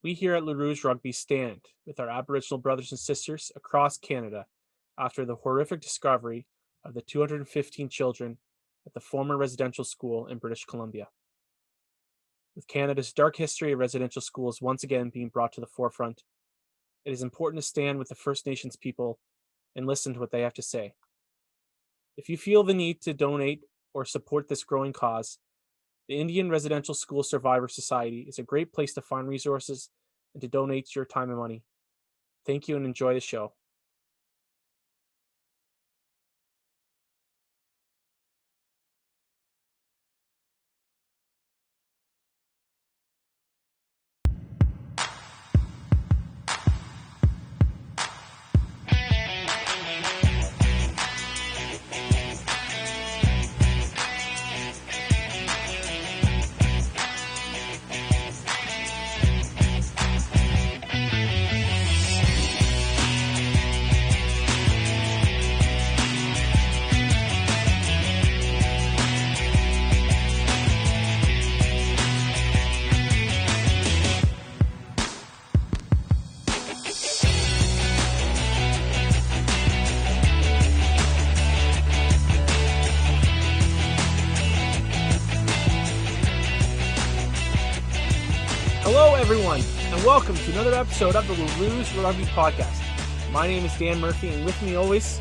We here at Rouge Rugby stand with our Aboriginal brothers and sisters across Canada after the horrific discovery of the 215 children at the former residential school in British Columbia. With Canada's dark history of residential schools once again being brought to the forefront, it is important to stand with the First Nations people and listen to what they have to say. If you feel the need to donate or support this growing cause, the Indian Residential School Survivor Society is a great place to find resources and to donate your time and money. Thank you and enjoy the show. Hello, everyone, and welcome to another episode of the Rouge Rugby podcast. My name is Dan Murphy, and with me always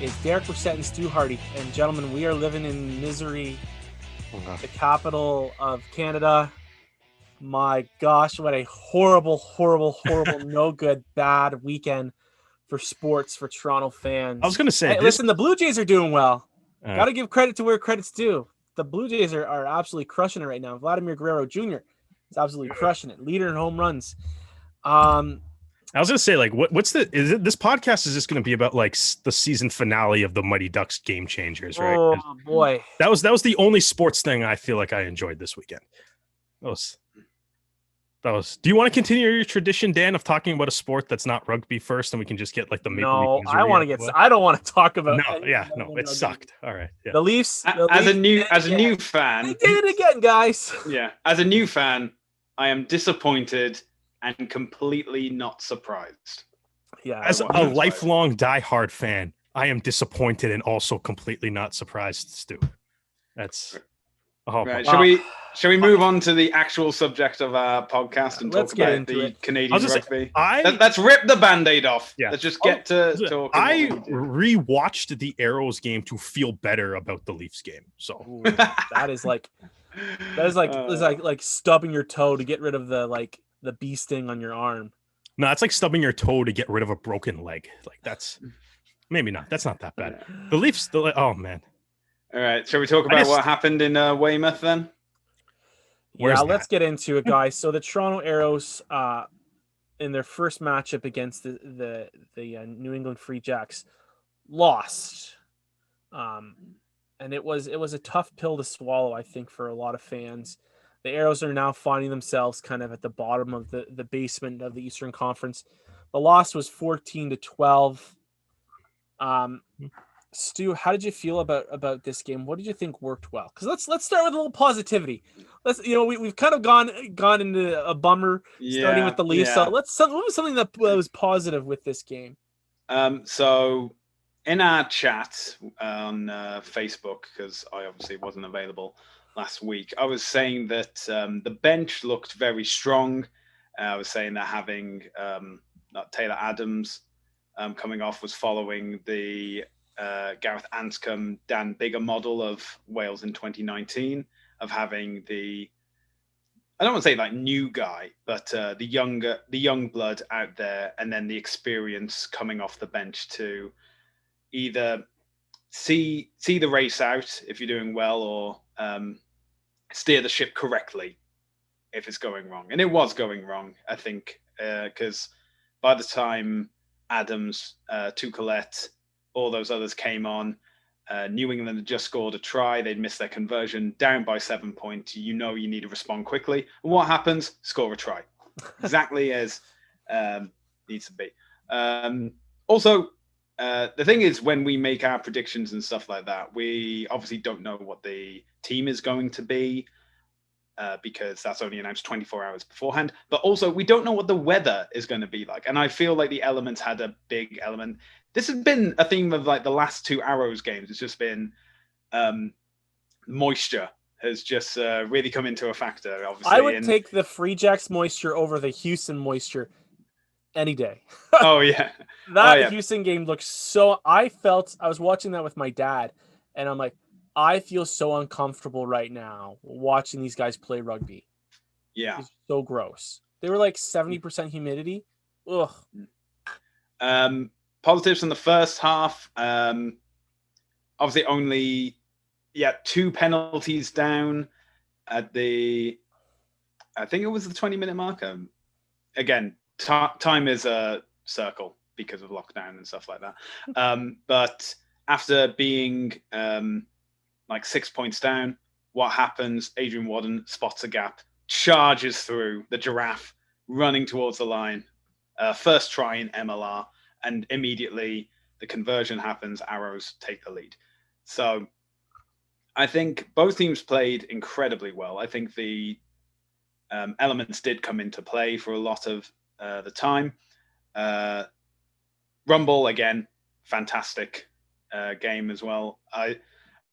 is Derek Brissett and Stu Hardy. And gentlemen, we are living in misery, the capital of Canada. My gosh, what a horrible, no good, bad weekend for sports for Toronto fans. I was going to say, listen, the Blue Jays are doing well. Got to give credit to where credit's due. The Blue Jays are absolutely crushing it right now. Vladimir Guerrero Jr. is absolutely crushing it. Leader in home runs. I was going to say, like, this podcast is just going to be about like the season finale of the Mighty Ducks Game Changers, right? Oh boy. That was the only sports thing I feel like I enjoyed this weekend. That was. Do you want to continue your tradition, Dan, of talking about a sport that's not rugby first, and we can just get like the Maple Leaf? I don't want to talk about. It sucked. All right. Yeah. The Leafs. As a new fan, they did it again, guys. Yeah. As a new fan, I am disappointed and completely not surprised. Yeah. As a lifelong diehard fan, I am disappointed and also completely not surprised, Stu. That's. Oh, right. Shall we move on to the actual subject of our podcast and talk about the Canadian rugby? Let's rip the Band-Aid off. Yeah. Let's just get to talking. I rewatched the Arrows game to feel better about the Leafs game. So ooh, that is like stubbing your toe to get rid of the bee sting on your arm. No, it's like stubbing your toe to get rid of a broken leg. Like that's maybe not. That's not that bad. The Leafs. Oh man. All right. Shall we talk about what happened in Weymouth then? Let's get into it, guys. So the Toronto Arrows, in their first matchup against the New England Free Jacks, lost, and it was a tough pill to swallow, I think, for a lot of fans. The Arrows are now finding themselves kind of at the bottom of the basement of the Eastern Conference. The loss was 14-12. Stu, how did you feel about this game? What did you think worked well? Because let's start with a little positivity. We've kind of gone into a bummer starting with the Leafs. Yeah. So what was something that was positive with this game? So in our chat on Facebook, because I obviously wasn't available last week, I was saying that the bench looked very strong. I was saying that having Taylor Adams coming off was following the Gareth Anscombe, Dan Bigger model of Wales in 2019, of having I don't want to say like new guy, but the young blood out there, and then the experience coming off the bench to either see the race out if you're doing well, or steer the ship correctly if it's going wrong. And it was going wrong, I think, because by the time Adams, Tucolette, all those others came on, New England had just scored a try. They'd missed their conversion, down by 7 points. You need to respond quickly. And what happens? Score a try. Exactly as needs to be. Also, the thing is, when we make our predictions and stuff like that, we obviously don't know what the team is going to be. because that's only announced 24 hours beforehand. But also, we don't know what the weather is going to be like. And I feel like the elements had a big element. This has been a theme of like the last two Arrows games. It's just been moisture has just really come into a factor, obviously. I would take the Free Jacks moisture over the Houston moisture any day. Oh, yeah. That Houston game looked so... I was watching that with my dad, and I'm like, I feel so uncomfortable right now watching these guys play rugby. Yeah. It's so gross. They were like 70% humidity. Ugh. Positives in the first half. Obviously, only 2 penalties down at the... I think it was the 20-minute mark. Again, time is a circle because of lockdown and stuff like that. But after being like 6 points down, what happens? Adrian Wadden spots a gap, charges through the giraffe, running towards the line. First try in MLR, and immediately the conversion happens. Arrows take the lead. So I think both teams played incredibly well. I think the elements did come into play for a lot of the time. Rumble, again, fantastic game as well.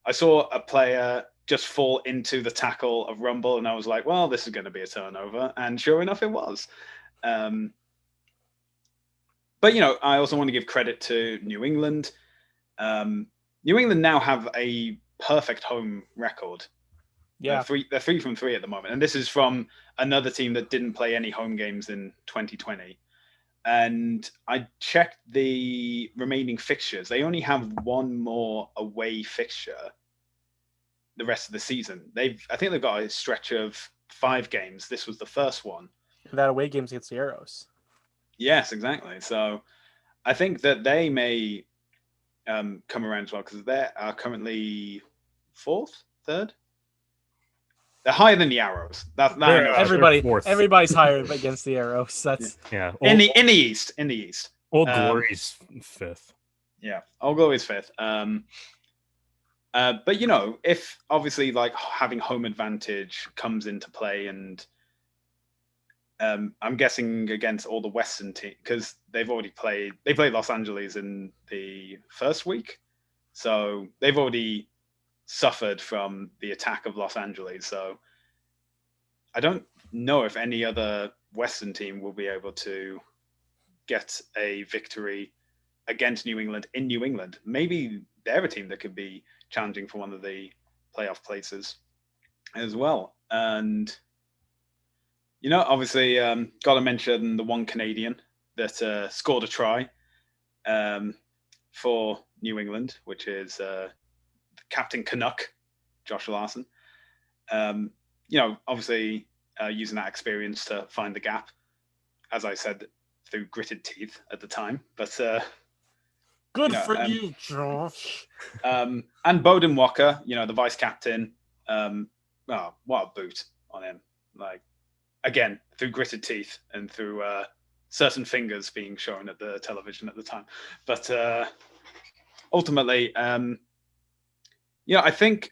I saw a player just fall into the tackle of Rumble, and I was like, well, this is going to be a turnover. And sure enough, it was. But, I also want to give credit to New England. New England now have a perfect home record. Yeah. They're 3 from 3 at the moment. And this is from another team that didn't play any home games in 2020. And I checked the remaining fixtures. They only have one more away fixture the rest of the season. I think they've got a stretch of 5 games. This was the first one. That away game's against the Arrows. Yes, exactly. So I think that they may come around as well, because they are currently 4th, 3rd. They're higher than the Arrows. Everybody's higher against the Arrows. That's in the East. Old Glory's 5th. Yeah, Old Glory's 5th. But if obviously like having home advantage comes into play, and I'm guessing against all the Western teams, because they've already played. They played Los Angeles in the first week, so they've already suffered from the attack of Los Angeles. So I don't know if any other Western team will be able to get a victory against New England in New England. Maybe they're a team that could be challenging for one of the playoff places as well. And, obviously, got to mention the one Canadian that scored a try for New England, which is Captain Canuck, Josh Larseny. Obviously using that experience to find the gap, as I said, through gritted teeth at the time. But good for you, Josh. And Bowden Walker, the vice captain. What a boot on him! Like, again, through gritted teeth and through certain fingers being shown at the television at the time. But ultimately, I think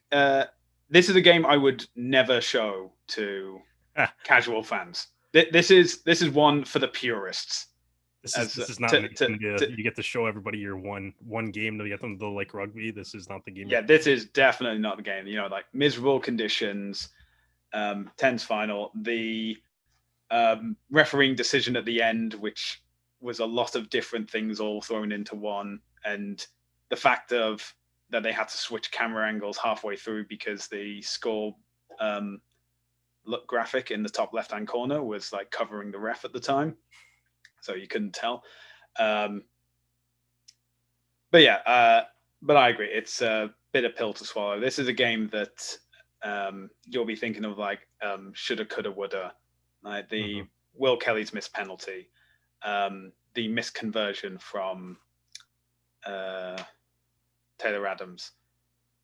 this is a game I would never show to casual fans. This is one for the purists. This is not you get to show everybody your one game to get them to like rugby. This is not the game. Yeah, this is definitely not the game. Like miserable conditions, tense final, the refereeing decision at the end, which was a lot of different things all thrown into one, and the fact of that they had to switch camera angles halfway through because the score look graphic in the top left-hand corner was like covering the ref at the time, so you couldn't tell. But I agree, it's a bitter pill to swallow. This is a game that you'll be thinking of like shoulda, coulda, woulda, like the Will Kelly's missed penalty, the missed conversion from Taylor Adams,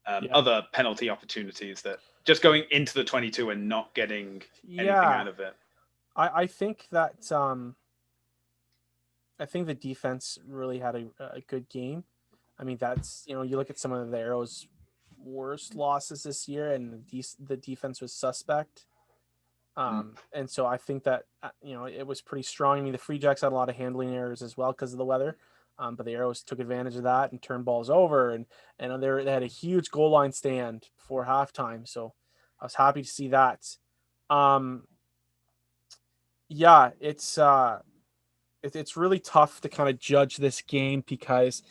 other penalty opportunities that just going into the 22 and not getting anything out of it. I think that I think the defense really had a good game. I mean, that's, you look at some of the Arrows' worst losses this year, and the defense was suspect. And so I think that, it was pretty strong. I mean, the Free Jacks had a lot of handling errors as well because of the weather. But the Arrows took advantage of that and turned balls over, and they had a huge goal line stand before halftime. So I was happy to see that. Yeah, it's really tough to kind of judge this game because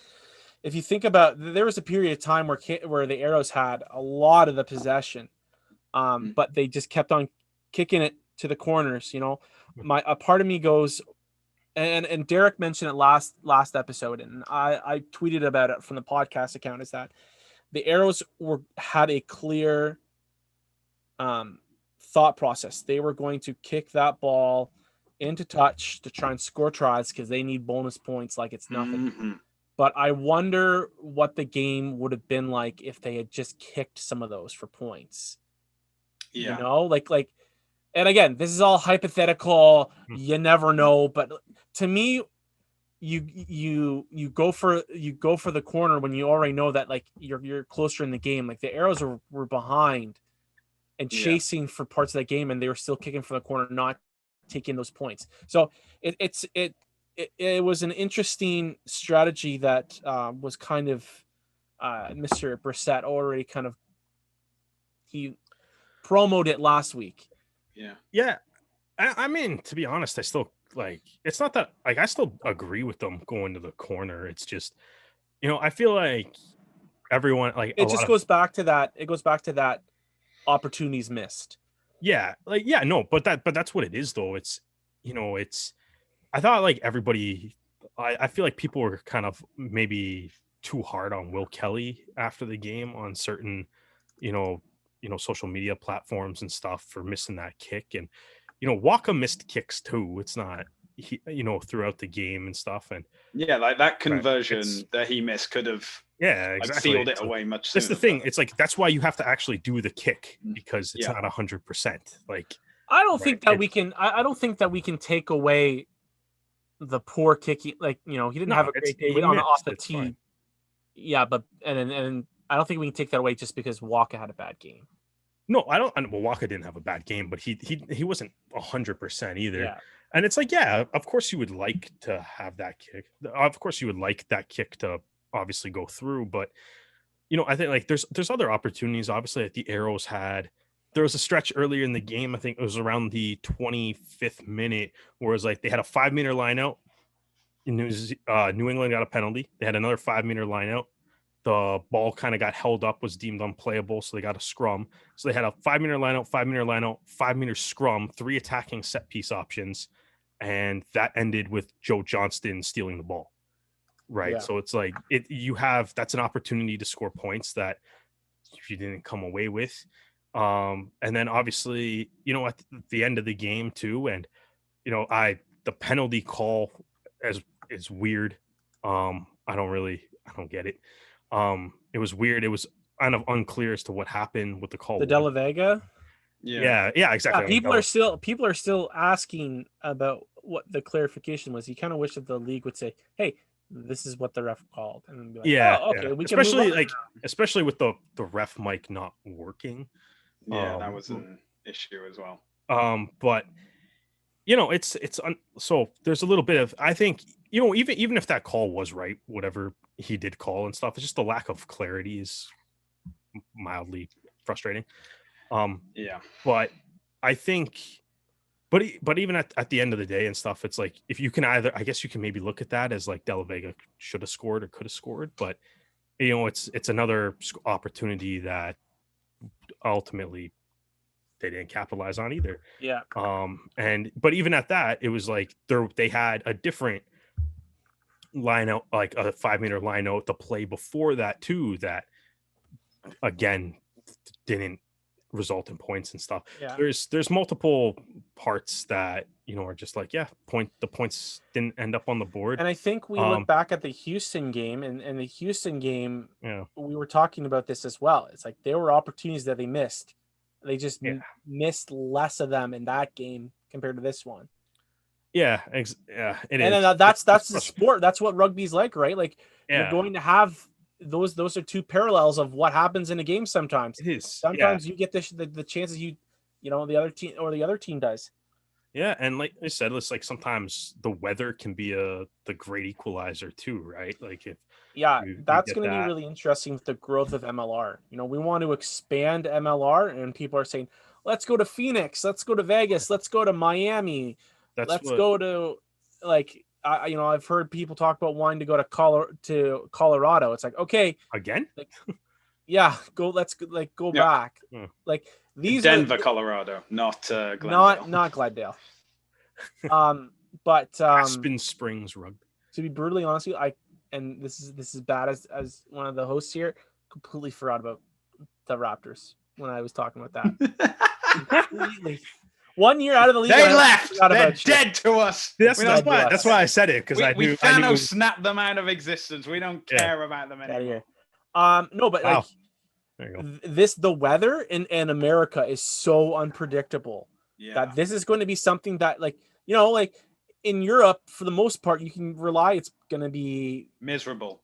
if you think about, there was a period of time where the Arrows had a lot of the possession, but they just kept on kicking it to the corners. A part of me goes, and Derek mentioned it last episode, and I tweeted about it from the podcast account, is that the Arrows had a clear thought process. They were going to kick that ball into touch to try and score tries because they need bonus points like it's nothing. Mm-hmm. But I wonder what the game would have been like if they had just kicked some of those for points. Yeah. Like, and again, this is all hypothetical. You never know, but to me, you go for the corner when you already know that like you're closer in the game. Like the Arrows were behind and chasing for parts of the game, and they were still kicking for the corner, not taking those points. So it was an interesting strategy that was kind of Mr. Brissett already kind of he promoted it last week. Yeah. I mean, to be honest, I still it's not that I still agree with them going to the corner. It's just, I feel like everyone it just goes back to that. It goes back to that opportunities missed. Yeah. But that's what it is though. It's, I thought like everybody, I feel like people were kind of maybe too hard on Will Kelly after the game on certain, social media platforms and stuff for missing that kick. And, Waka missed kicks too. It's not, throughout the game and stuff. And like that conversion that he missed could have exactly sealed it away much sooner. That's the thing. It's like, that's why you have to actually do the kick because it's not 100%. Like, I don't think that we can, I don't think that we can take away the poor kicking. Like, he didn't have a great day off the tee. Fine. Yeah. But, and I don't think we can take that away just because Waka had a bad game. No, I don't. Well, Waka didn't have a bad game, but he wasn't 100% either. Yeah. And it's like, yeah, of course you would like to have that kick. Of course you would like that kick to obviously go through. But, I think like there's other opportunities. Obviously, that the Arrows had. There was a stretch earlier in the game. I think it was around the 25th minute where it was like they had a 5-meter line out. New England got a penalty. They had another 5-meter line out. The ball kind of got held up, was deemed unplayable, so they got a scrum. So they had a 5-meter line out, 5-meter line out, 5-meter scrum, 3 attacking set piece options, and that ended with Joe Johnston stealing the ball. Right. Yeah. So it's like that's an opportunity to score points that you didn't come away with. And then obviously, at the end of the game too, and the penalty call is weird. I don't get it. It was weird. It was kind of unclear as to what happened with the call. The De La Vega. Yeah, exactly. Yeah, people are still asking about what the clarification was. You kind of wish that the league would say, "Hey, this is what the ref called," and be like, okay, we can especially with the ref mic not working. Yeah, that was an issue as well. But so there's a little bit of, I think, even if that call was right, whatever he did call and stuff, it's just the lack of clarity is mildly frustrating. But I think, but even at the end of the day and stuff, it's like, if you can I guess you can maybe look at that as like De La Vega should have scored or could have scored, but it's another opportunity that ultimately they didn't capitalize on either. Yeah. But even at that, it was like they had a different line out, like a 5-meter line out, the play before that too, that again didn't result in points and stuff. Yeah. There's multiple parts that are just like, the points didn't end up on the board. And I think we look back at the Houston game, and the Houston game, we were talking about this as well. It's like there were opportunities that they missed. They just missed less of them in that game compared to this one. Yeah, it is. That's the sport. That's what rugby's like, right? Like you're going to have those are two parallels of what happens in a game sometimes. It is. Sometimes you get the chances you the other team does. Yeah, and like I said, it's like sometimes the weather can be the great equalizer too, right? Like if Yeah, you that's get going to be that, really interesting with the growth of MLR. We want to expand MLR, and people are saying, let's go to Phoenix, let's go to Vegas, let's go to Miami, that's let's what go to I've heard people talk about wanting to go to Colorado. It's like, okay, again. like, yeah, let's go Yeah. back. Like these Denver, are Colorado, not Glendale. not Glendale. But Aspen Springs Rugby. to be brutally honest with you, and this is bad as one of the hosts here, completely forgot about the Raptors when I was talking about that. Completely. 1 year out of the league, They I left. forgot They're about shit. dead to us. That's why I said it, because I we knew Thanos snapped them out of existence. We don't care about them anymore. No, but wow. There you go. The weather in America is so unpredictable that this is going to be something that, like in Europe, for the most part, you can rely it's going to be miserable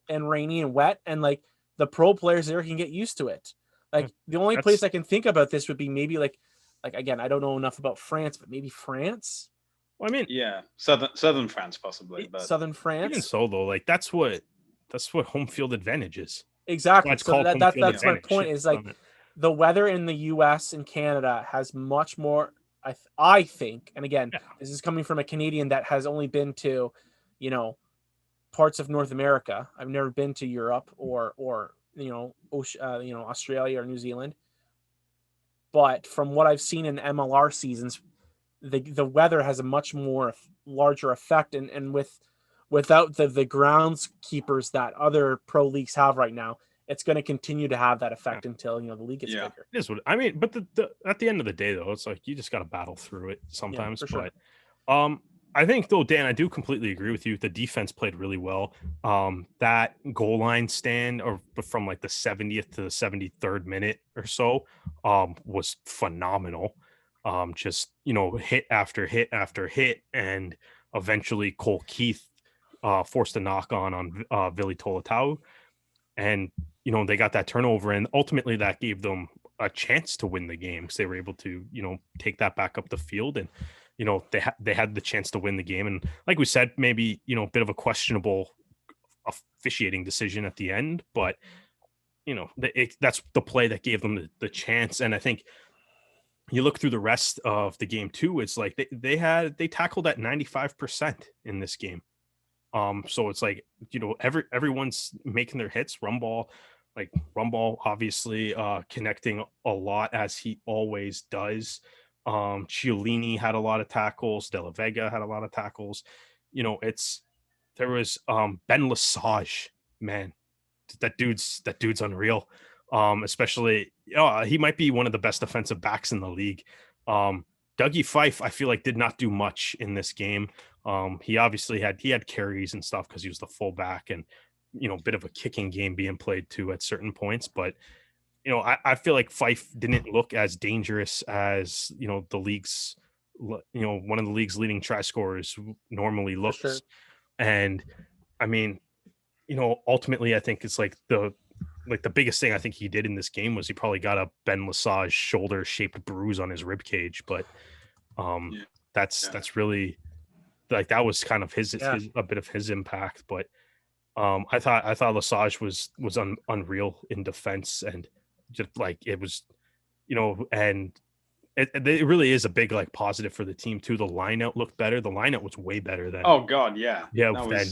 and rainy and wet, and like the pro players there can get used to it. Like the only place I can think about this would be maybe like again, I don't know enough about France, but maybe France. Well, I mean, yeah, southern France possibly, but southern France. Even so, though, like that's what home field advantage is. Exactly. So that's my point. Is like the weather in the U.S. and Canada has much more. I think, and again, this is coming from a Canadian that has only been to, parts of North America. I've never been to Europe or Australia or New Zealand. But from what I've seen in MLR seasons, the weather has a much more larger effect, and without the groundskeepers that other pro leagues have right now, it's going to continue to have that effect until the league gets bigger. It is what I mean, but the at the end of the day, though, it's like you just got to battle through it sometimes. Yeah, for sure. But I think, though, Dan, I do completely agree with you. The defense played really well. That goal line stand, or from like the 70th to the 73rd minute or so, was phenomenal. Just hit after hit after hit, and eventually Cole Keith forced a knock on Vili Tolatau, and they got that turnover, and ultimately that gave them a chance to win the game because they were able to take that back up the field, and they had the chance to win the game. And like we said, maybe a bit of a questionable officiating decision at the end, but that's the play that gave them the chance. And I think you look through the rest of the game too, it's like they tackled at 95% in this game. So it's like, everyone's making their hits. Rumball obviously connecting a lot, as he always does. Ciolini had a lot of tackles. De La Vega had a lot of tackles. There was Ben Lesage, man, that dude's unreal. Especially he might be one of the best defensive backs in the league. Dougie Fife, I feel like, did not do much in this game. He obviously had carries and stuff because he was the fullback, and bit of a kicking game being played too at certain points. But I feel like Fife didn't look as dangerous as the league's one of the league's leading try scorers normally looks. Sure. And I mean, ultimately, I think it's like the biggest thing I think he did in this game was he probably got a Ben Lesage shoulder shaped bruise on his rib cage, but that's really, like, that was kind of his a bit of his impact. But I thought Lesage was unreal in defense, and just like it was, and it really is a big positive for the team too. The line out looked better. The line out was way better than than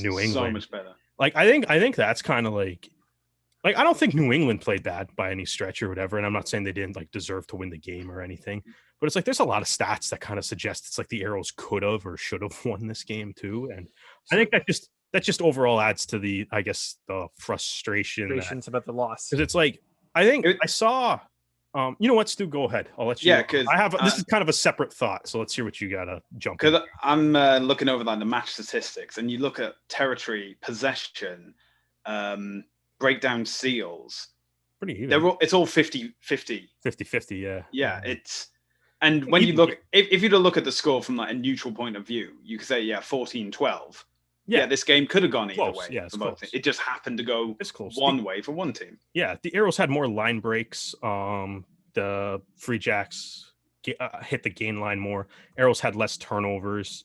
New England. so much better. Like I think that's kind of like I don't think New England played bad by any stretch or whatever, and I'm not saying they didn't deserve to win the game or anything, but it's like there's a lot of stats that kind of suggest it's like the Arrows could have or should have won this game too, and I think that just overall adds to the frustrations about the loss, because it's like I saw. You know what, Stu? Go ahead. I'll let you. Yeah, because I have this is kind of a separate thought, so let's hear what you gotta jump. Because I'm looking over the match statistics, and you look at territory, possession, breakdown seals. Pretty even. It's all 50-50. 50-50, yeah. Yeah, and when you look, if you look at the score from a neutral point of view, you could say 14-12. Yeah, this game could have gone either way. Yeah, for both. It just happened to go one way for one team. Yeah, the Arrows had more line breaks. the Free Jacks hit the gain line more. Arrows had less turnovers.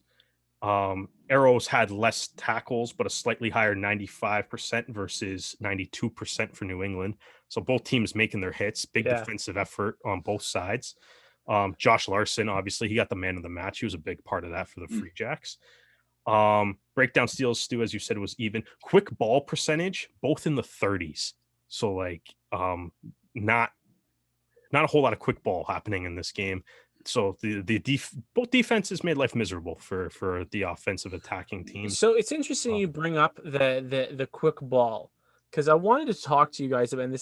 Arrows had less tackles, but a slightly higher 95% versus 92% for New England. So both teams making their hits, big defensive effort on both sides. Josh Larseny, obviously, he got the man of the match. He was a big part of that for the Free Jacks. Breakdown steals, Stu, as you said, was even. Quick ball percentage, both in the 30s. So like not a whole lot of quick ball happening in this game. So both defenses made life miserable for the offensive attacking teams. So it's interesting you bring up the quick ball, because I wanted to talk to you guys about, and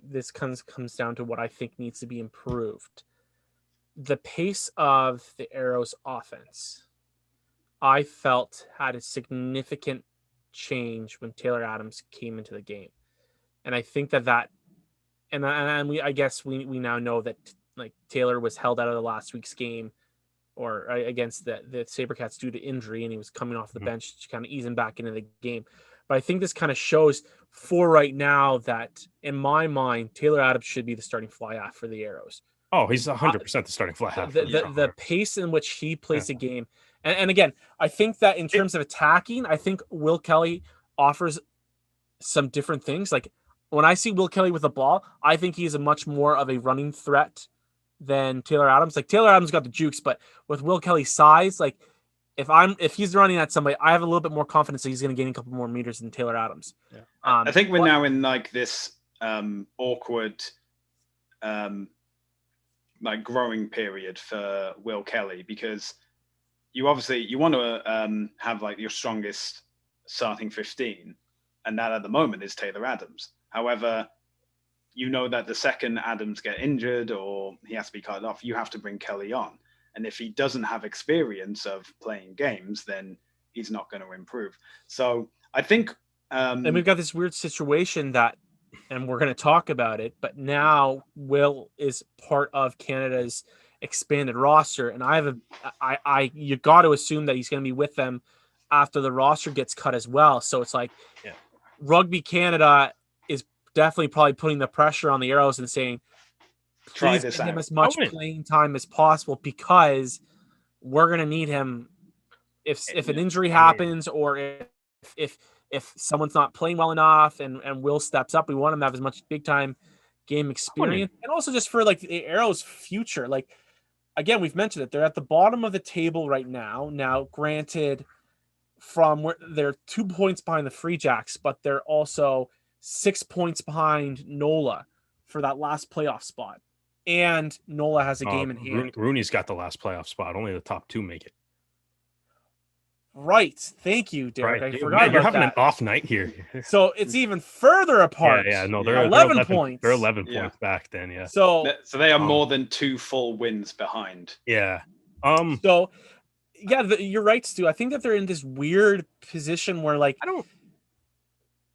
this comes down to what I think needs to be improved. The pace of the Arrows offense, I felt, had a significant change when Taylor Adams came into the game. And I think I guess we now know that like Taylor was held out of the last week's game or against the Sabercats due to injury, and he was coming off the bench to kind of ease him back into the game. But I think this kind of shows for right now that, in my mind, Taylor Adams should be the starting fly half for the Arrows. Oh, he's 100% the starting fly half. The pace in which he plays the game. And again, I think that in terms of attacking, I think Will Kelly offers some different things. Like when I see Will Kelly with the ball, I think he's a much more of a running threat than Taylor Adams. Like Taylor Adams got the jukes, but with Will Kelly's size, like if he's running at somebody, I have a little bit more confidence that he's going to gain a couple more meters than Taylor Adams. Yeah. I think we're now in like this awkward like growing period for Will Kelly, because you want to have like your strongest starting 15, and that at the moment is Taylor Adams. However, you know that the second Adams get injured or he has to be cut off, you have to bring Kelly on. And if he doesn't have experience of playing games, then he's not going to improve. So I think... and we've got this weird situation that, and we're going to talk about it, but now Will is part of Canada's expanded roster. And you got to assume that he's going to be with them after the roster gets cut as well. So it's like Rugby Canada is definitely probably putting the pressure on the Arrows and saying, please give him as much playing time as possible, because we're going to need him if an injury happens, or if someone's not playing well enough and Will steps up. We want him to have as much big time game experience, and also just for like the Arrows' future. Like again, we've mentioned it, they're at the bottom of the table right now. Now, granted, from where they're 2 points behind the Free Jacks, but they're also 6 points behind NOLA for that last playoff spot. And NOLA has a game in hand. Rooney's got the last playoff spot. Only the top two make it. Right. Thank you, Derek. Right. I forgot about You're having that. an off night here. So it's even further apart. Yeah. No, they're 11 points. They're 11 points back then. Yeah. So they are more than 2 full wins behind. Yeah. So yeah, you're right, Stu. I think that they're in this weird position where, like, I don't.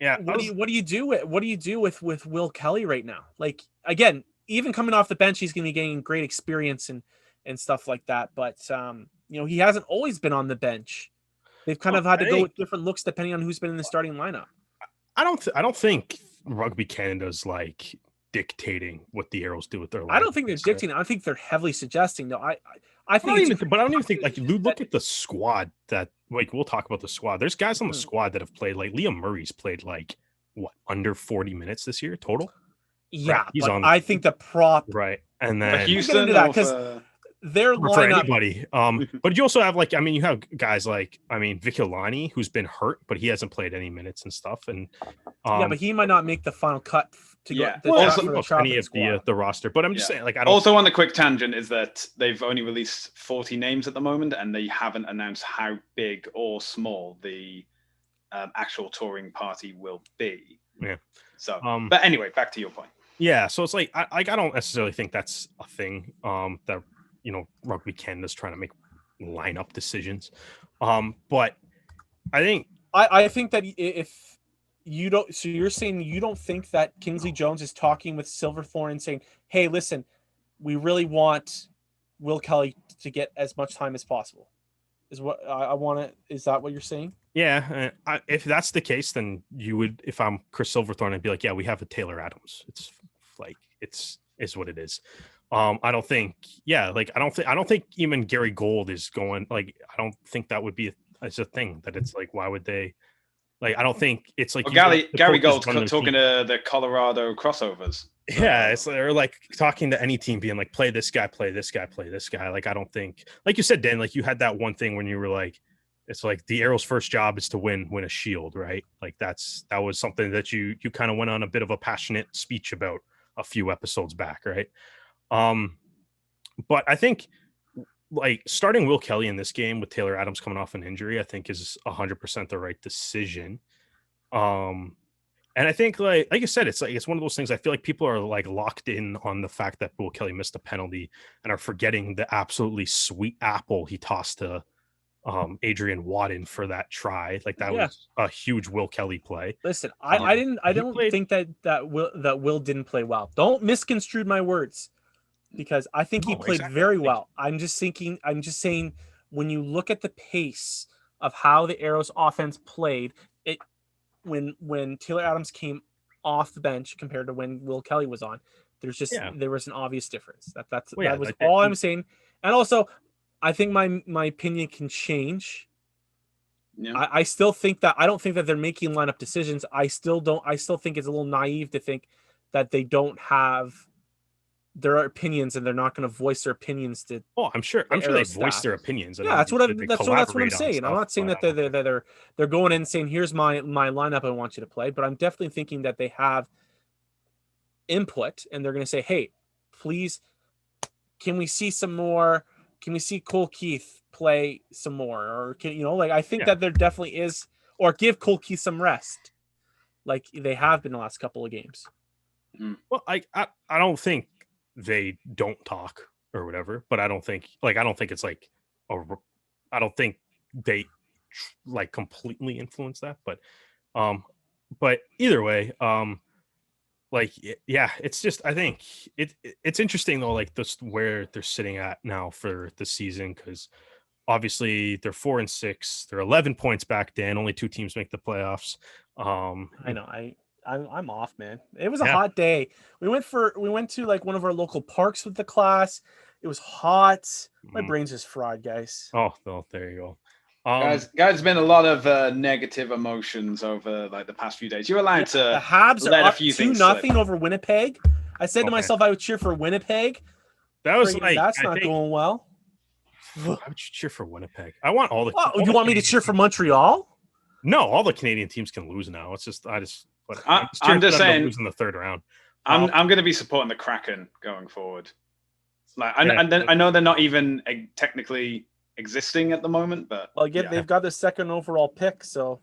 Yeah. What do you do with Will Kelly right now? Like, again, even coming off the bench, he's going to be getting great experience and stuff like that. But he hasn't always been on the bench. They've kind of had to go with different looks depending on who's been in the starting lineup. I don't think Rugby Canada's like dictating what the Arrows do with their lineup. I don't think they're dictating. I think they're heavily suggesting. No, I think. I don't even think, like, you look at the squad that, like, we'll talk about the squad. There's guys on the squad that have played, like Liam Murray's played like under 40 minutes this year total. Yeah, right? He's on. I think the prop right, and then Houston because their lineup for anybody. But you also have you have guys like Vicolani, who's been hurt, but he hasn't played any minutes and stuff. And but he might not make the final cut to go. Any of the roster. But I'm just saying, like, I don't. Also, on the quick tangent is that they've only released 40 names at the moment, and they haven't announced how big or small the actual touring party will be. Yeah. So, but anyway, back to your point. Yeah, so it's like I don't necessarily think that's a thing that Rugby Canada's trying to make lineup decisions. But I think that if you don't, so you're saying you don't think that Kingsley Jones is talking with Silverthorne and saying, "Hey, listen, we really want Will Kelly to get as much time as possible." Is what I want to. Is that what you're saying? Yeah, if that's the case, then you would. If I'm Chris Silverthorne, I'd be like, "Yeah, we have a Taylor Adams. It's like is what it is. I don't think, I don't think even Gary Gold is going, like, I don't think that would be a thing that it's like, why would they, like, I don't think it's like, Well, the Gary coaches Gold's run their talking team. to the Colorado crossovers. Yeah, it's or like talking to any team, being like, play this guy, play this guy, play this guy. Like, I don't think, like you said, Dan, like you had that one thing when you were like, it's like the Arrow's first job is to win a shield, right? Like that was something that you kind of went on a bit of a passionate speech about a few episodes back, right? But I think like starting Will Kelly in this game with Taylor Adams coming off an injury, I think is 100% the right decision. And I think, like you said, it's one of those things. I feel like people are like locked in on the fact that Will Kelly missed a penalty and are forgetting the absolutely sweet apple he tossed to Adrian Wadden for that try. Like that was a huge Will Kelly play. Listen, I don't think that Will didn't play well. Don't misconstrue my words, because I think he played very well. I'm just saying, when you look at the pace of how the Arrows offense played, it when Taylor Adams came off the bench compared to when Will Kelly was on, there was an obvious difference. That was all I'm saying. And also, I think my opinion can change. Yeah. I still think that I don't think that they're making lineup decisions. I still think it's a little naive to think that they don't have their opinions and they're not going to voice their opinions to. Oh, I'm sure they voice their opinions. Yeah, that's what I'm saying. I'm not saying that they're going in and saying, here's my lineup I want you to play, but I'm definitely thinking that they have input and they're going to say, hey, please, can we see some more? Can we see Cole Keith play some more? Or I think that there definitely is, or give Cole Keith some rest, like they have been the last couple of games. Well, I don't think they don't talk or whatever, but I don't think it's like I don't think they like completely influence that, but either way, it's just, I think it's interesting though, like this where they're sitting at now for the season, because obviously they're 4-6, they're 11 points back. Dan, only 2 teams make the playoffs. I know, I'm off, man. It was a hot day. We went to like one of our local parks with the class. It was hot. My brain's just fried, guys. Oh, well, there you go. Guys, there's been a lot of negative emotions over like the past few days. You're allowed to the Habs let are a few things 2-0 over Winnipeg. I said to myself I would cheer for Winnipeg. That was that's not going well. Why would you cheer for Winnipeg? I want all the. You want me to cheer for Montreal? No, all the Canadian teams can lose now. It's just I'm just saying, lose in the third round. I'm going to be supporting the Kraken going forward. Like, I know they're not even technically existing at the moment, but they've got the second overall pick, so.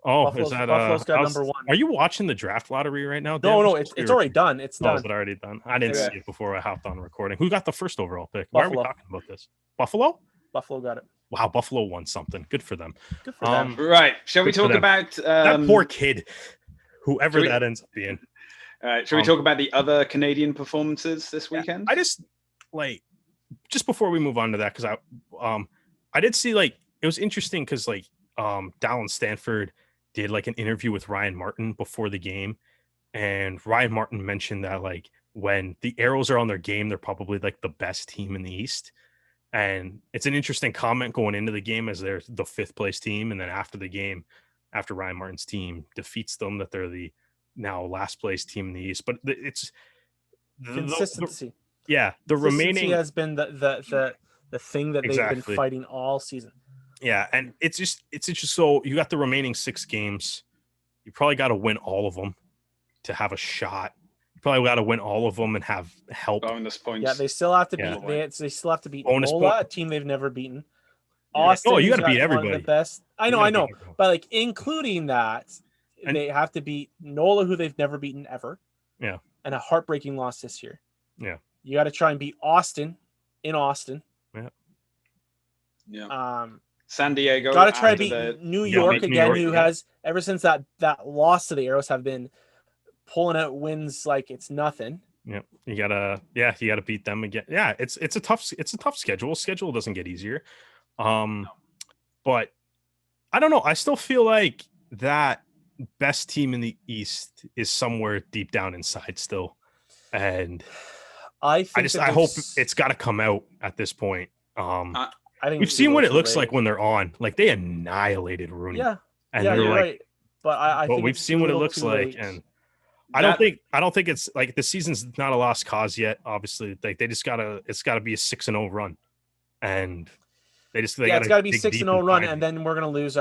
Buffalo's got number 1. Are you watching the draft lottery right now? No, it's already done. It's done. Is it already done? I didn't see it before I hopped on recording. Who got the first overall pick? Buffalo. Why are we talking about this? Buffalo? Buffalo got it. Wow, Buffalo won something. Good for them. Good for them. Right. Shall we talk about that poor kid, whoever that ends up being? All right. Shall we talk about the other Canadian performances this weekend? I just before we move on to that, because I did see, like, it was interesting because like Dallin Stanford did like an interview with Ryan Martin before the game, and Ryan Martin mentioned that like when the Arrows are on their game, they're probably like the best team in the East. And it's an interesting comment going into the game as they're the 5th place team, and then after the game, after Ryan Martin's team defeats them, that they're the now last place team in the East. But it's consistency. The remaining has been the thing that they've been fighting all season. Yeah, and it's just so you got the remaining 6 games. You probably got to win all of them to have a shot. You probably got to win all of them and have help. Bonus points. Yeah, they still have to beat. They still have to beat Nola, a team they've never beaten. Austin, you got to beat everybody. The best. I know, but like including that, they have to beat Nola, who they've never beaten ever. Yeah, and a heartbreaking loss this year. Yeah, you got to try and beat Austin in Austin. Yeah. San Diego. Got to try to beat New York again, who has ever since that loss to the Arrows have been pulling out wins like it's nothing. Yeah, you gotta beat them again. Yeah, it's a tough schedule. Schedule doesn't get easier. But I don't know. I still feel like that best team in the East is somewhere deep down inside still. and I think I hope it's got to come out at this point. I think We've seen what it looks like when they're on. Like they annihilated Rooney. Yeah, and yeah, they're you're like, right. But I but think we've it's seen too what it little looks too like, late. and I don't think it's like the season's not a lost cause yet. Obviously, like it's gotta be a 6-0 run, and it's got to be 6-0 run, and then we're gonna lose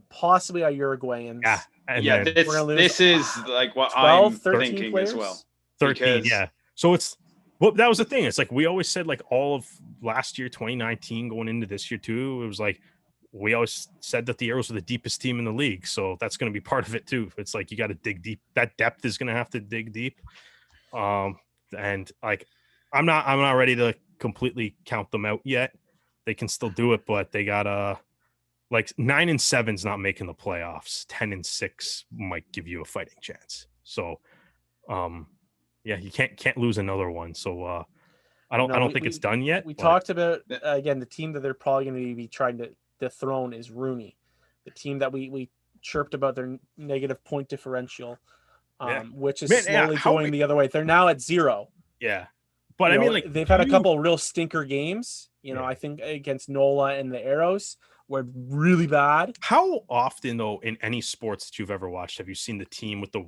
possibly our Uruguayans. Yeah, and yeah. then We're gonna lose. This is like what 12, I'm 13 thinking players? as well. 13, yeah. So that was the thing. It's like we always said, like all of last year, 2019, going into this year too. It was like we always said that the Arrows were the deepest team in the league, so that's going to be part of it too. It's like you got to dig deep. That depth is going to have to dig deep. And like I'm not ready to completely count them out yet. They can still do it, but they gotta like 9-7's not making the playoffs. 10-6 might give you a fighting chance. So, yeah, you can't lose another one. So, I don't think it's done yet. We talked about again the team that they're probably going to be trying to dethrone is Rooney, the team that we chirped about their negative point differential, which is slowly going the other way. They're now at 0. Yeah, but I mean, like they've had a couple of real stinker games. I think against NOLA and the Arrows were really bad. How often though in any sports that you've ever watched have you seen the team with the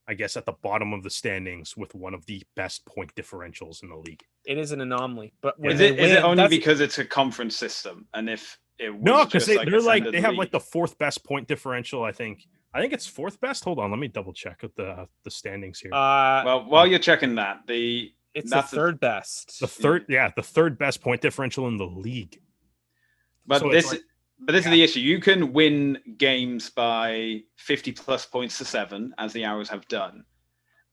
I guess at the bottom of the standings with one of the best point differentials in the league? It is an anomaly, but is it only because it's a conference system? And if it was because they have like the 4th best point differential. I think it's 4th best. Hold on, let me double check with the standings here. Well, while you're checking that, it's the 3rd best. The 3rd best point differential in the league. But so this is the issue. You can win games by 50 plus points to 7, as the Arrows have done,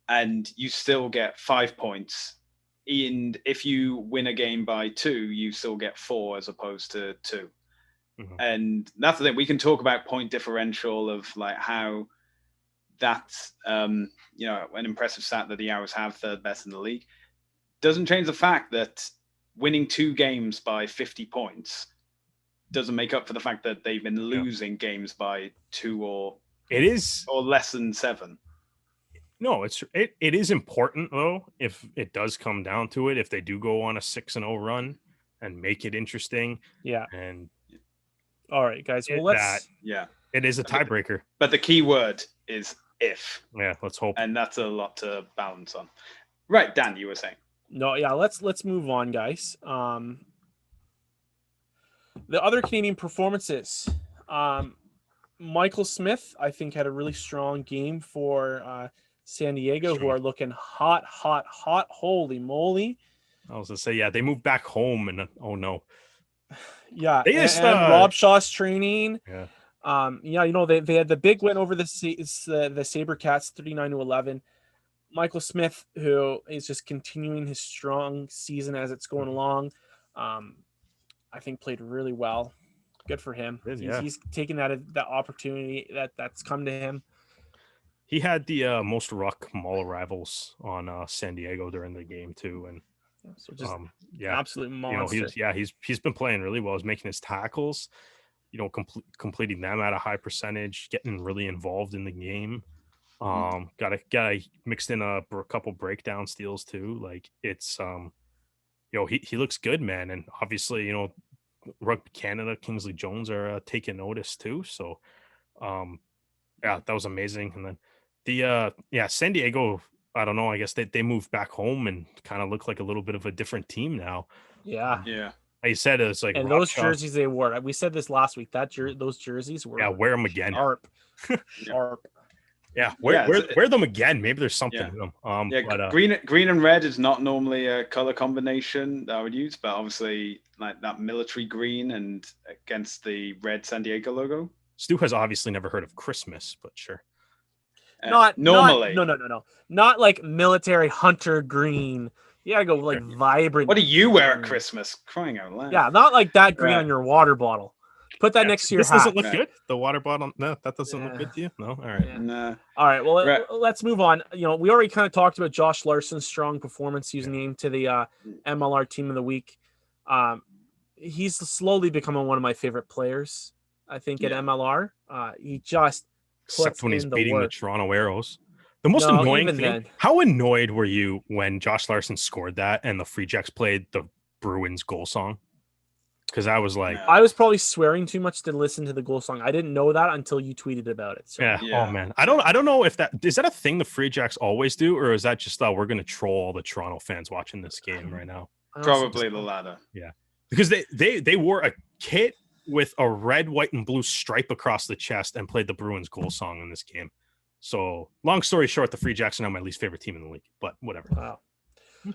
and you still get 5 points. And if you win a game by 2, you still get 4 as opposed to 2. Mm-hmm. And that's the thing. We can talk about point differential of like how that's an impressive stat that the Arrows have, 3rd best in the league. Doesn't change the fact that winning 2 games by 50 points doesn't make up for the fact that they've been losing games by 2 or less than 7. No, it is important though. If it does come down to it, if they do go on a 6-0 run and make it interesting, and all right, guys. Well, it is a tiebreaker. But the key word is if. Yeah, let's hope. And that's a lot to balance on. Right, Dan, you were saying. No, yeah. Let's move on, guys. The other Canadian performances, Michael Smith, I think, had a really strong game for San Diego, who are looking hot. Holy moly. I was going to say, they moved back home, and oh no. Yeah, and Rob Shaw's training. Yeah. They had the big win over the SaberCats 39-11. Michael Smith, who is just continuing his strong season as it's going along, I think played really well. Good for him. He's taken that opportunity that's come to him. He had the most ruck Maul arrivals on San Diego during the game too, and absolute monster. He's been playing really well. He's making his tackles, completing them at a high percentage, getting really involved in the game. Got mixed in a couple breakdown steals too. Like it's he looks good, man, and obviously Rugby Canada, Kingsley Jones are taking notice too. So that was amazing. And then the San Diego, I don't know, I guess they moved back home and kind of look like a little bit of a different team now. Yeah. Like you said, it's like, and those jerseys they wore, we said this last week, those jerseys were wear them again. Sharp. Yeah, wear them again. Maybe there's something in them. But, green and red is not normally a color combination that I would use, but obviously like that military green and against the red San Diego logo. Stu has obviously never heard of Christmas, but sure. Not normally. No. Not like military hunter green. You gotta go like vibrant. What do you wear at Christmas? Crying out loud. Yeah, not like that green on your water bottle. Put that next to your hat. This doesn't look good. The water bottle. No, that doesn't look good to you. No, all right. Yeah. Nah. All right. Well, let's move on. We already kind of talked about Josh Larson's strong performance. He was named to the MLR Team of the Week. He's slowly becoming one of my favorite players. I think at MLR. He just except when he's beating the Toronto Arrows. The most No, annoying even thing, then. how annoyed were you when Josh Larson scored that and the Free Jacks played the Bruins goal song? Because I was like, Yeah. I was probably swearing too much to listen to the goal song. I didn't know that until you tweeted about it. So yeah, oh Yeah. man. I don't know if that is that a thing the Free Jacks always do, or is that just we're gonna troll all the Toronto fans watching this game right now? I honestly Probably just the don't- latter. Because they wore a kit with a red, white, and blue stripe across the chest and played the Bruins goal song in this game. So long story short, the Free Jacks are now my least favorite team in the league, but whatever. Wow.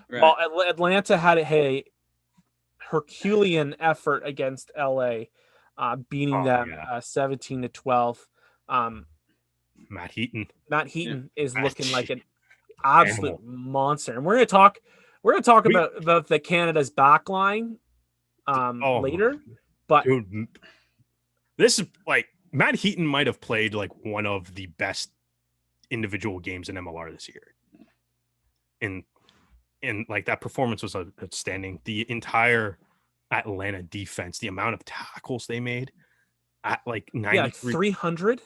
Right. Well, Atlanta had a Herculean effort against LA, beating Oh, them yeah. 17-12. Matt Heaton. Matt Heaton is Ah, looking like an Animal. absolute monster, and we're gonna talk We- about the Canada's back line later. But Dude, this is like Matt Heaton might have played like one of the best individual games in MLR this year. And like that performance was outstanding. The entire Atlanta defense, the amount of tackles they made at like yeah, 93. 300.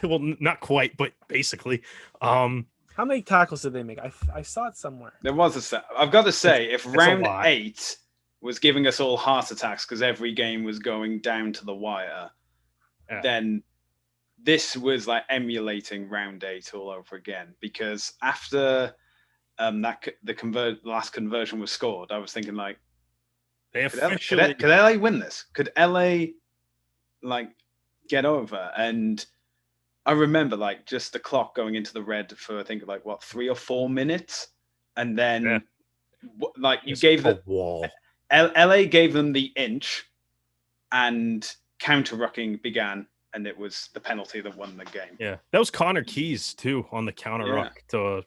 Well, not quite, but basically. How many tackles did they make? I saw it somewhere. There was a set. I've got to say, if a round lot. 8 was giving us all heart attacks because every game was going down to the wire, Yeah. then this was like emulating round 8 all over again. Because after the last conversion was scored, I was thinking like, They could LA, officially could LA win this? Could LA like get over? And I remember like just the clock going into the red for I think like what 3 or 4 minutes, and then like you just gave a the wall. LA gave them the inch, and counter rucking began, and it was the penalty that won the game. Yeah, that was Connor Keys too on the counter Yeah. ruck to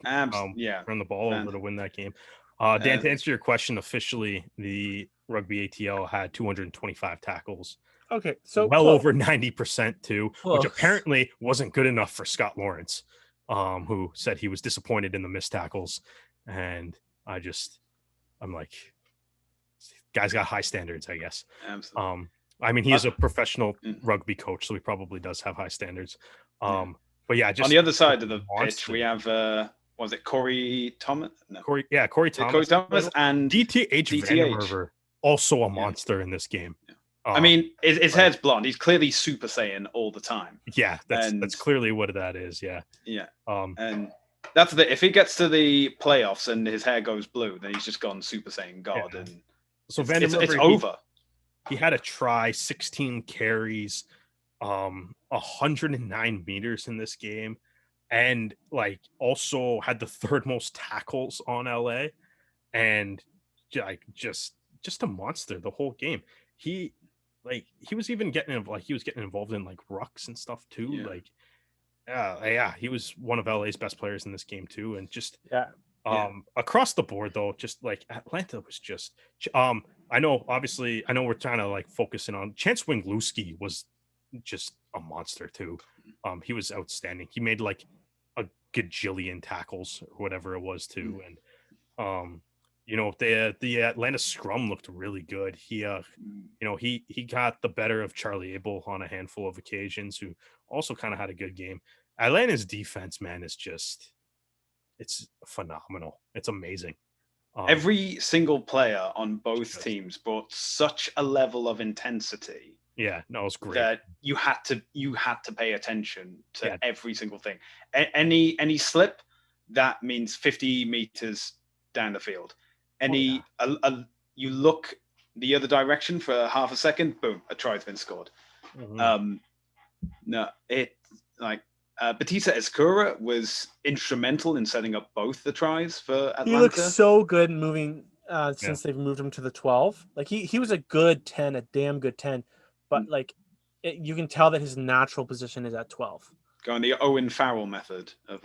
Yeah, turn the ball Fan- over to win that game. Dan, to answer your question, officially the Rugby ATL had 225 tackles, Okay, so well close. over 90% too, Close. which apparently wasn't good enough for Scott Lawrence, who said he was disappointed in the missed tackles. And I'm like, guy's got high standards, I guess. Absolutely. I mean, he is a professional Mm. rugby coach, so he probably does have high standards. Yeah. But yeah, just On the other side of the pitch, monster. we have was it Corey Thomas? No, Corey Thomas. Corey Thomas and DTH DTH. Vandermerver, also a monster in this game. Yeah. I mean, his hair's blonde. He's clearly Super Saiyan all the time. Yeah, that's clearly what that is. Yeah. Yeah. Um, And that's the if he gets to the playoffs and his hair goes blue, then he's just gone Super Saiyan God, Yeah. and so it's Vandermerver, over. He had a try, 16 carries, 109 meters in this game, and like also had the third most tackles on LA, and like just a monster the whole game. He was even getting involved in like rucks and stuff too. Yeah. Like yeah, he was one of LA's best players in this game too, and just across the board though, just like Atlanta was just I know we're trying to like focus in on Chance Wingluski was just a monster too. He was outstanding. He made like a gajillion tackles or whatever it was too. And the Atlanta scrum looked really good. He he got the better of Charlie Abel on a handful of occasions, who also kind of had a good game. Atlanta's defense, man, is just it's phenomenal. It's amazing. Every single player on both teams brought such a level of intensity. Yeah, no, it's great. That you had to pay attention to every single thing. Any slip, that means 50 meters down the field. You look the other direction for half a second, boom, a try's been scored. Mhm. Batista Ezcura was instrumental in setting up both the tries for Atlanta. He looks so good moving since they've moved him to the 12. Like he was a good 10, a damn good 10, but like you can tell that his natural position is at 12. Going the Owen Farrell method of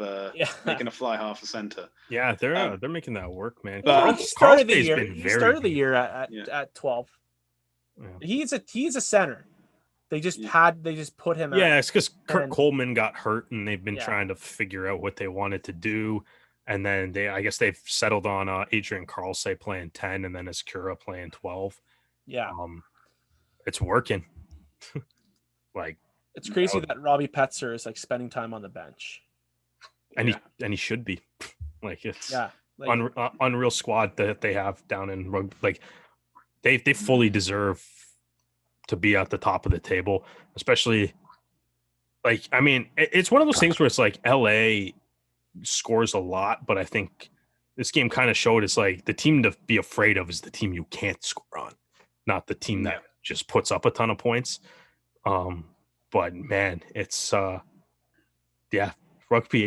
making a fly half a center. Yeah, they're making that work, man. But he started the year at 12. Yeah. He's a center. They just put him out. Yeah, it's because Kurt Coleman got hurt, and they've been Yeah. trying to figure out what they wanted to do. And then I guess they've settled on Adrian Carlsay playing 10, and then Ezcura playing 12. Yeah. It's working. It's crazy that Robbie Petzer is like spending time on the bench. and he should be. Like it's like, unreal squad that they have down in rugby. Like they fully deserve to be at the top of the table, especially like, I mean, it's one of those things where it's like LA scores a lot, but I think this game kind of showed it's like the team to be afraid of is the team you can't score on, not the team that just puts up a ton of points. But man, it's Rugby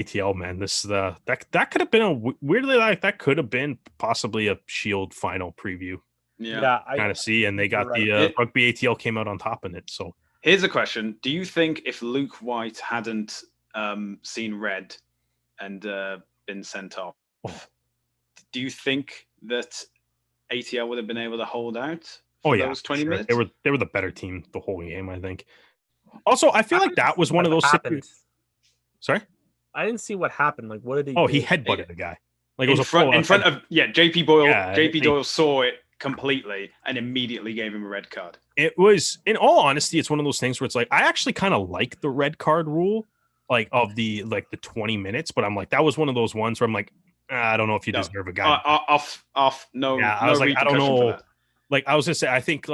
Atl, man. This that could have been a weirdly, like, that could have been possibly a Shield final preview. I kind of see, and they got the Rugby Atl came out on top in it. So here's a question: do you think if Luke White hadn't seen red and been sent off, do you think that ATL would have been able to hold out for those 20 minutes? They were the better team the whole game, I think. Also, I feel like that was one of those situations. Sorry? I didn't see what happened. Like, what did he do? He headbutted the guy. Like, it was in front of JP Boyle. Yeah, JP Doyle saw it completely and immediately gave him a red card. It was, in all honesty, it's one of those things where it's like, I actually kind of like the red card rule, like of the 20 minutes, but I'm like, that was one of those ones where I'm like, I don't know if you deserve a guy off. No, yeah, I was like, I don't know. Like, I was gonna say, I think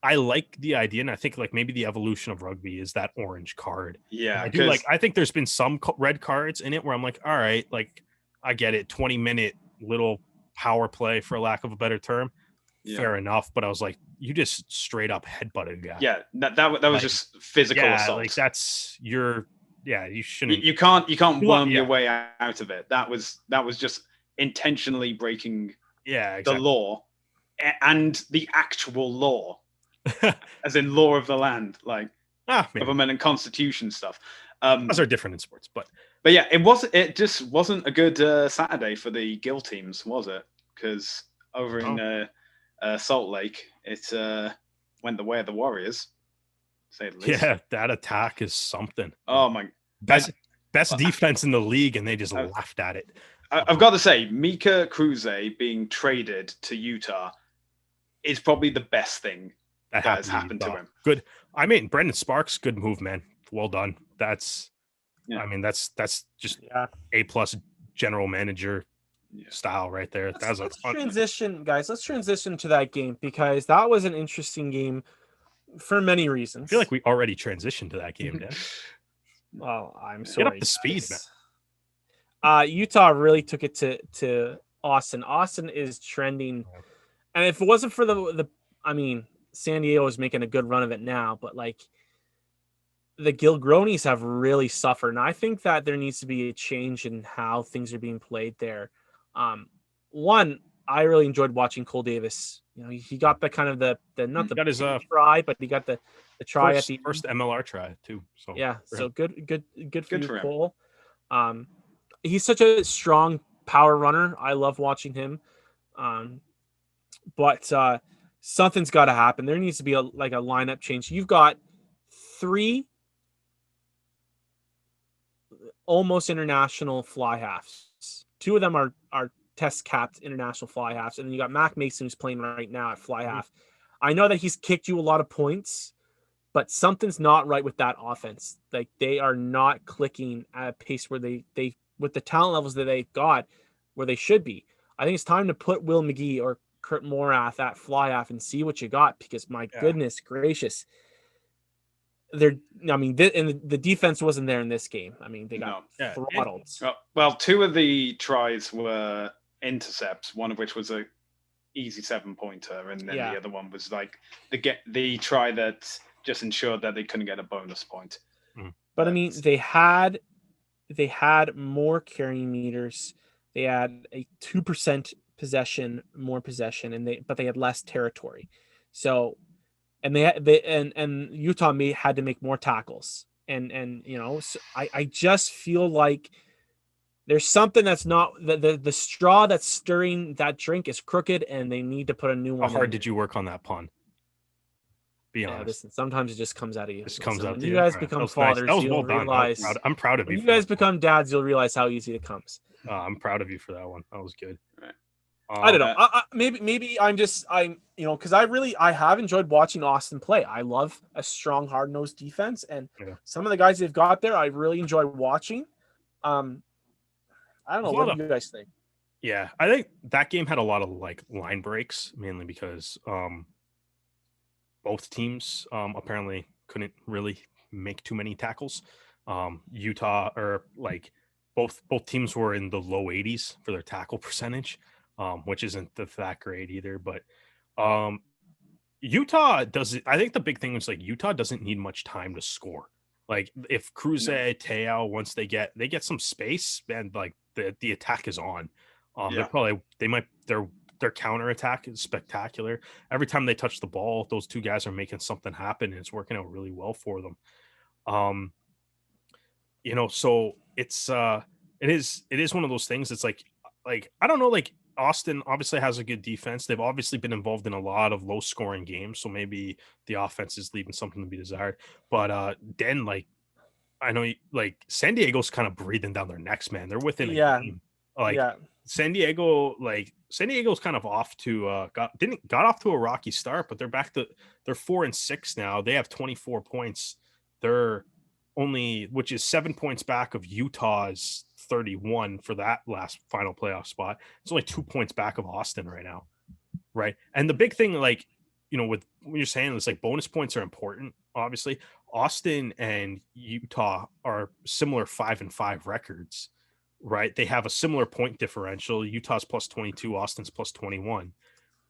I like the idea, and I think like maybe the evolution of rugby is that orange card. Yeah, I think there's been some red cards in it where I'm like, all right, like I get it, 20-minute little power play, for lack of a better term, fair enough. But I was like, you just straight up headbutted a guy. Yeah, that was like, just physical assault. Like that's you shouldn't. You can't worm your way out of it. That was just intentionally breaking the law and the actual law. As in law of the land, like government and constitution stuff. Those are different in sports, but yeah, it just wasn't a good Saturday for the Gill teams, was it? Because over in Salt Lake, it went the way of the Warriors, to say the least. Yeah, that attack is something. Oh my, best defense in the league, and they just laughed at it. I've got to say, Mika Kruse being traded to Utah is probably the best thing that has happened to him. Good. I mean, Brendan Sparks, good move, man. Well done. That's just A+ general manager style right there. Let's transition, guys. Let's transition to that game, because that was an interesting game for many reasons. I feel like we already transitioned to that game, Dan. Well, I'm sorry. Get up to speed, man. Utah really took it to Austin. Austin is trending, and if it wasn't for the San Diego is making a good run of it now, but like the Gilgronis have really suffered. And I think that there needs to be a change in how things are being played there. One, I really enjoyed watching Cole Davis. You know, he got the kind of the got his try, but he got the try at the first MLR try too. So yeah, so good for you, Cole. He's such a strong power runner. I love watching him. But something's got to happen. There needs to be a lineup change. You've got 3 almost international fly halves. 2 of them are test capped international fly halves, and then you got Mac Mason, who's playing right now at fly half. I know that he's kicked you a lot of points, but something's not right with that offense. Like, they are not clicking at a pace where they with the talent levels that they've got where they should be. I think it's time to put Will McGee or Kurt Morath at fly half and see what you got, because my goodness gracious, the defense wasn't there in this game. I mean, they got throttled. Well, 2 of the tries were intercepts, one of which was a easy 7-pointer, and then the other one was like the try that just ensured that they couldn't get a bonus point. But I mean, they had more carrying meters. They had a 2% more possession, but they had less territory. So, and Utah had to make more tackles, and so I just feel like there's something that's not the straw that's stirring that drink is crooked, and they need to put a new one. How hard did you work on that pun? Be honest. Listen, sometimes it just comes out of you. It comes out. When you guys become fathers, you'll realize. I'm proud of you. When you guys become dads, you'll realize how easy it comes. I'm proud of you for that one. That was good. Right. I don't know. Maybe I'm because I have enjoyed watching Austin play. I love a strong, hard-nosed defense, and some of the guys they've got there, I really enjoy watching. I don't know. There's a What lot do you guys think? Yeah, I think that game had a lot of like line breaks, mainly because both teams apparently couldn't really make too many tackles. Utah or like both teams were in the low 80s for their tackle percentage, which isn't that great either. But um, Utah does. I think the big thing is like Utah doesn't need much time to score. Like if Cruz Teo, once they get some space, and like the attack is on. Their counter attack is spectacular. Every time they touch the ball, those two guys are making something happen, and it's working out really well for them. So it is one of those things. It's like I don't know, like Austin obviously has a good defense. They've obviously been involved in a lot of low scoring games, so maybe the offense is leaving something to be desired. But then like I know like San Diego's kind of breathing down their necks, man. They're within a game. Like San Diego's kind of off to got off to a rocky start, but they're 4-6 now. They have 24 points. They're only, which is 7 points back of Utah's 31 for that last final playoff spot. It's only 2 points back of Austin right now. Right. And the big thing, like, with what you're saying, is like bonus points are important. Obviously, Austin and Utah are similar 5-5 records. Right. They have a similar point differential. Utah's plus 22, Austin's plus 21.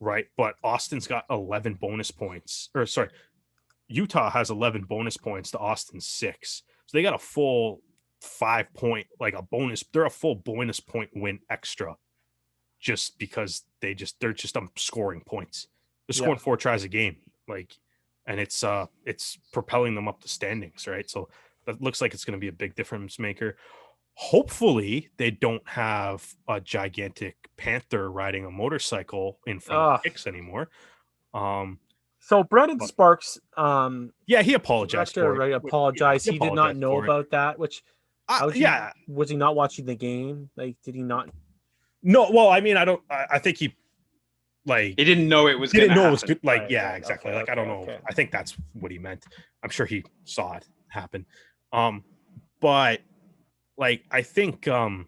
Right. But Austin's got 11 bonus points, or sorry, Utah has 11 bonus points to Austin's 6. So they got a full 5 point, like a bonus. They're a full bonus point win extra just because they're just scoring points. They're scoring 4 tries a game. Like, and it's propelling them up the standings. Right. So that looks like it's going to be a big difference maker. Hopefully they don't have a gigantic panther riding a motorcycle in front of kicks anymore. So Brendan Sparks, he apologized for it. He did not know about that, which was he not watching the game? Like, did he not? No, well, I mean, I think he didn't know it was good. Like, right, exactly. I don't know. I think that's what he meant. I'm sure he saw it happen. But like, I think, I'm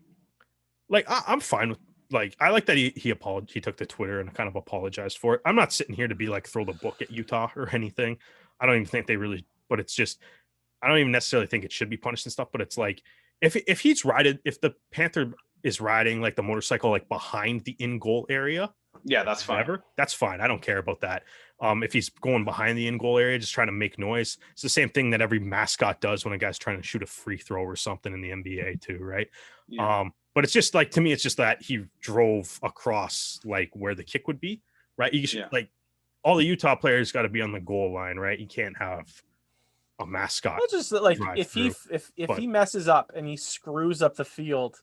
fine with, like, I like that he apologized. He took to Twitter and kind of apologized for it. I'm not sitting here to be like, throw the book at Utah or anything. I don't even think they really, but it's just, I don't even necessarily think it should be punished and stuff, but it's like, if the Panther is riding like the motorcycle, like behind the in goal area. Yeah, that's fine. That's fine. I don't care about that. If he's going behind the in goal area, just trying to make noise, it's the same thing that every mascot does when a guy's trying to shoot a free throw or something in the NBA too, right? Yeah. But it's just like, to me, it's just that he drove across like where the kick would be, right? Like all the Utah players got to be on the goal line, right? You can't have a mascot. Well, just like if he messes up and he screws up the field.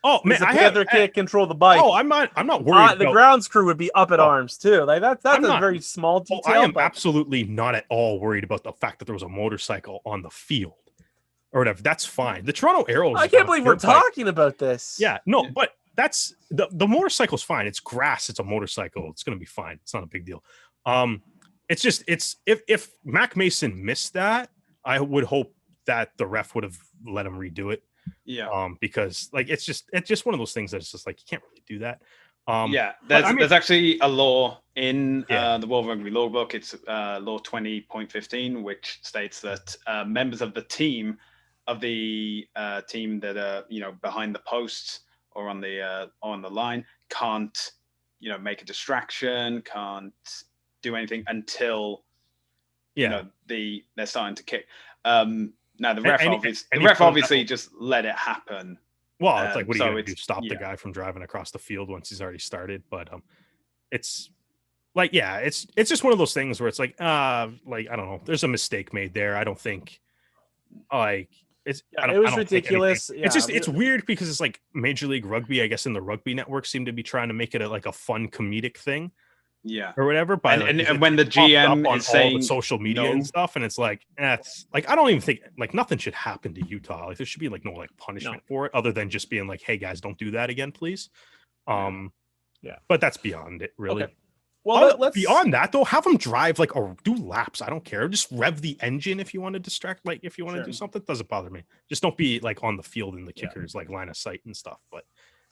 Oh man, the Panther can't control the bike. Oh, I'm not worried. The grounds crew would be up at arms too. Like that's a very small detail. I am absolutely not at all worried about the fact that there was a motorcycle on the field or whatever. That's fine. The Toronto Arrows. I can't believe we're talking about this. Yeah, no, but that's the motorcycle's fine. It's grass. It's a motorcycle. It's gonna be fine. It's not a big deal. It's just if Mac Mason missed that, I would hope that the ref would have let him redo it. Yeah. Because like it's just one of those things that's just like you can't really do that. There's actually a law in the World Rugby Law Book. It's Law 20.15, which states that members of the team that are behind the posts or on the line can't make a distraction, can't do anything until they're starting to kick. Now the ref obviously just let it happen. Well, it's like, what are you going to do? Stop the guy from driving across the field once he's already started? But it's like, it's just one of those things where it's like, I don't know. There's a mistake made there. I don't think it was ridiculous. It's weird because it's like Major League Rugby, I guess, in the Rugby Network seem to be trying to make it a fun comedic thing. Yeah, or whatever. But and when the GM is saying all the social media and stuff, and it's like, it's like I don't even think like nothing should happen to Utah. Like there should be like no like punishment for it, other than just being like, hey guys, don't do that again, please. But that's beyond it, really. Well, let's beyond that though, have them drive like or do laps. I don't care. Just rev the engine if you want to distract. Like if you want to do something, it doesn't bother me. Just don't be like on the field in the kickers like line of sight and stuff. But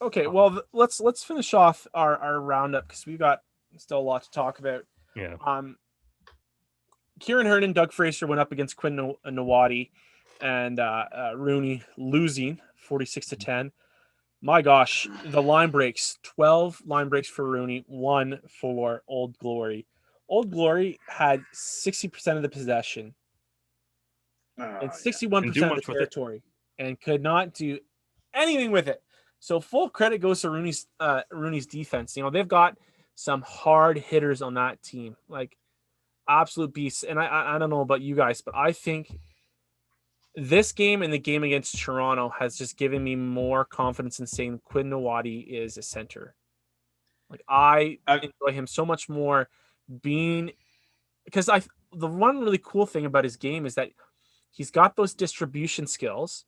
okay, well let's finish off our roundup because we've got still a lot to talk about. Yeah. Kieran Hearn and Doug Fraser went up against Quinn Nawadi and Rooney, losing 46-10. My gosh, the line breaks, 12 line breaks for Rooney, 1 for Old Glory. Old Glory had 60% of the possession and 61% of the territory and could not do anything with it. So full credit goes to Rooney's defense. You know, they've got some hard hitters on that team, like absolute beasts. And I don't know about you guys, but I think this game and the game against Toronto has just given me more confidence in saying Quinn Nawadi is a center. Like I enjoy him so much more because the one really cool thing about his game is that he's got those distribution skills.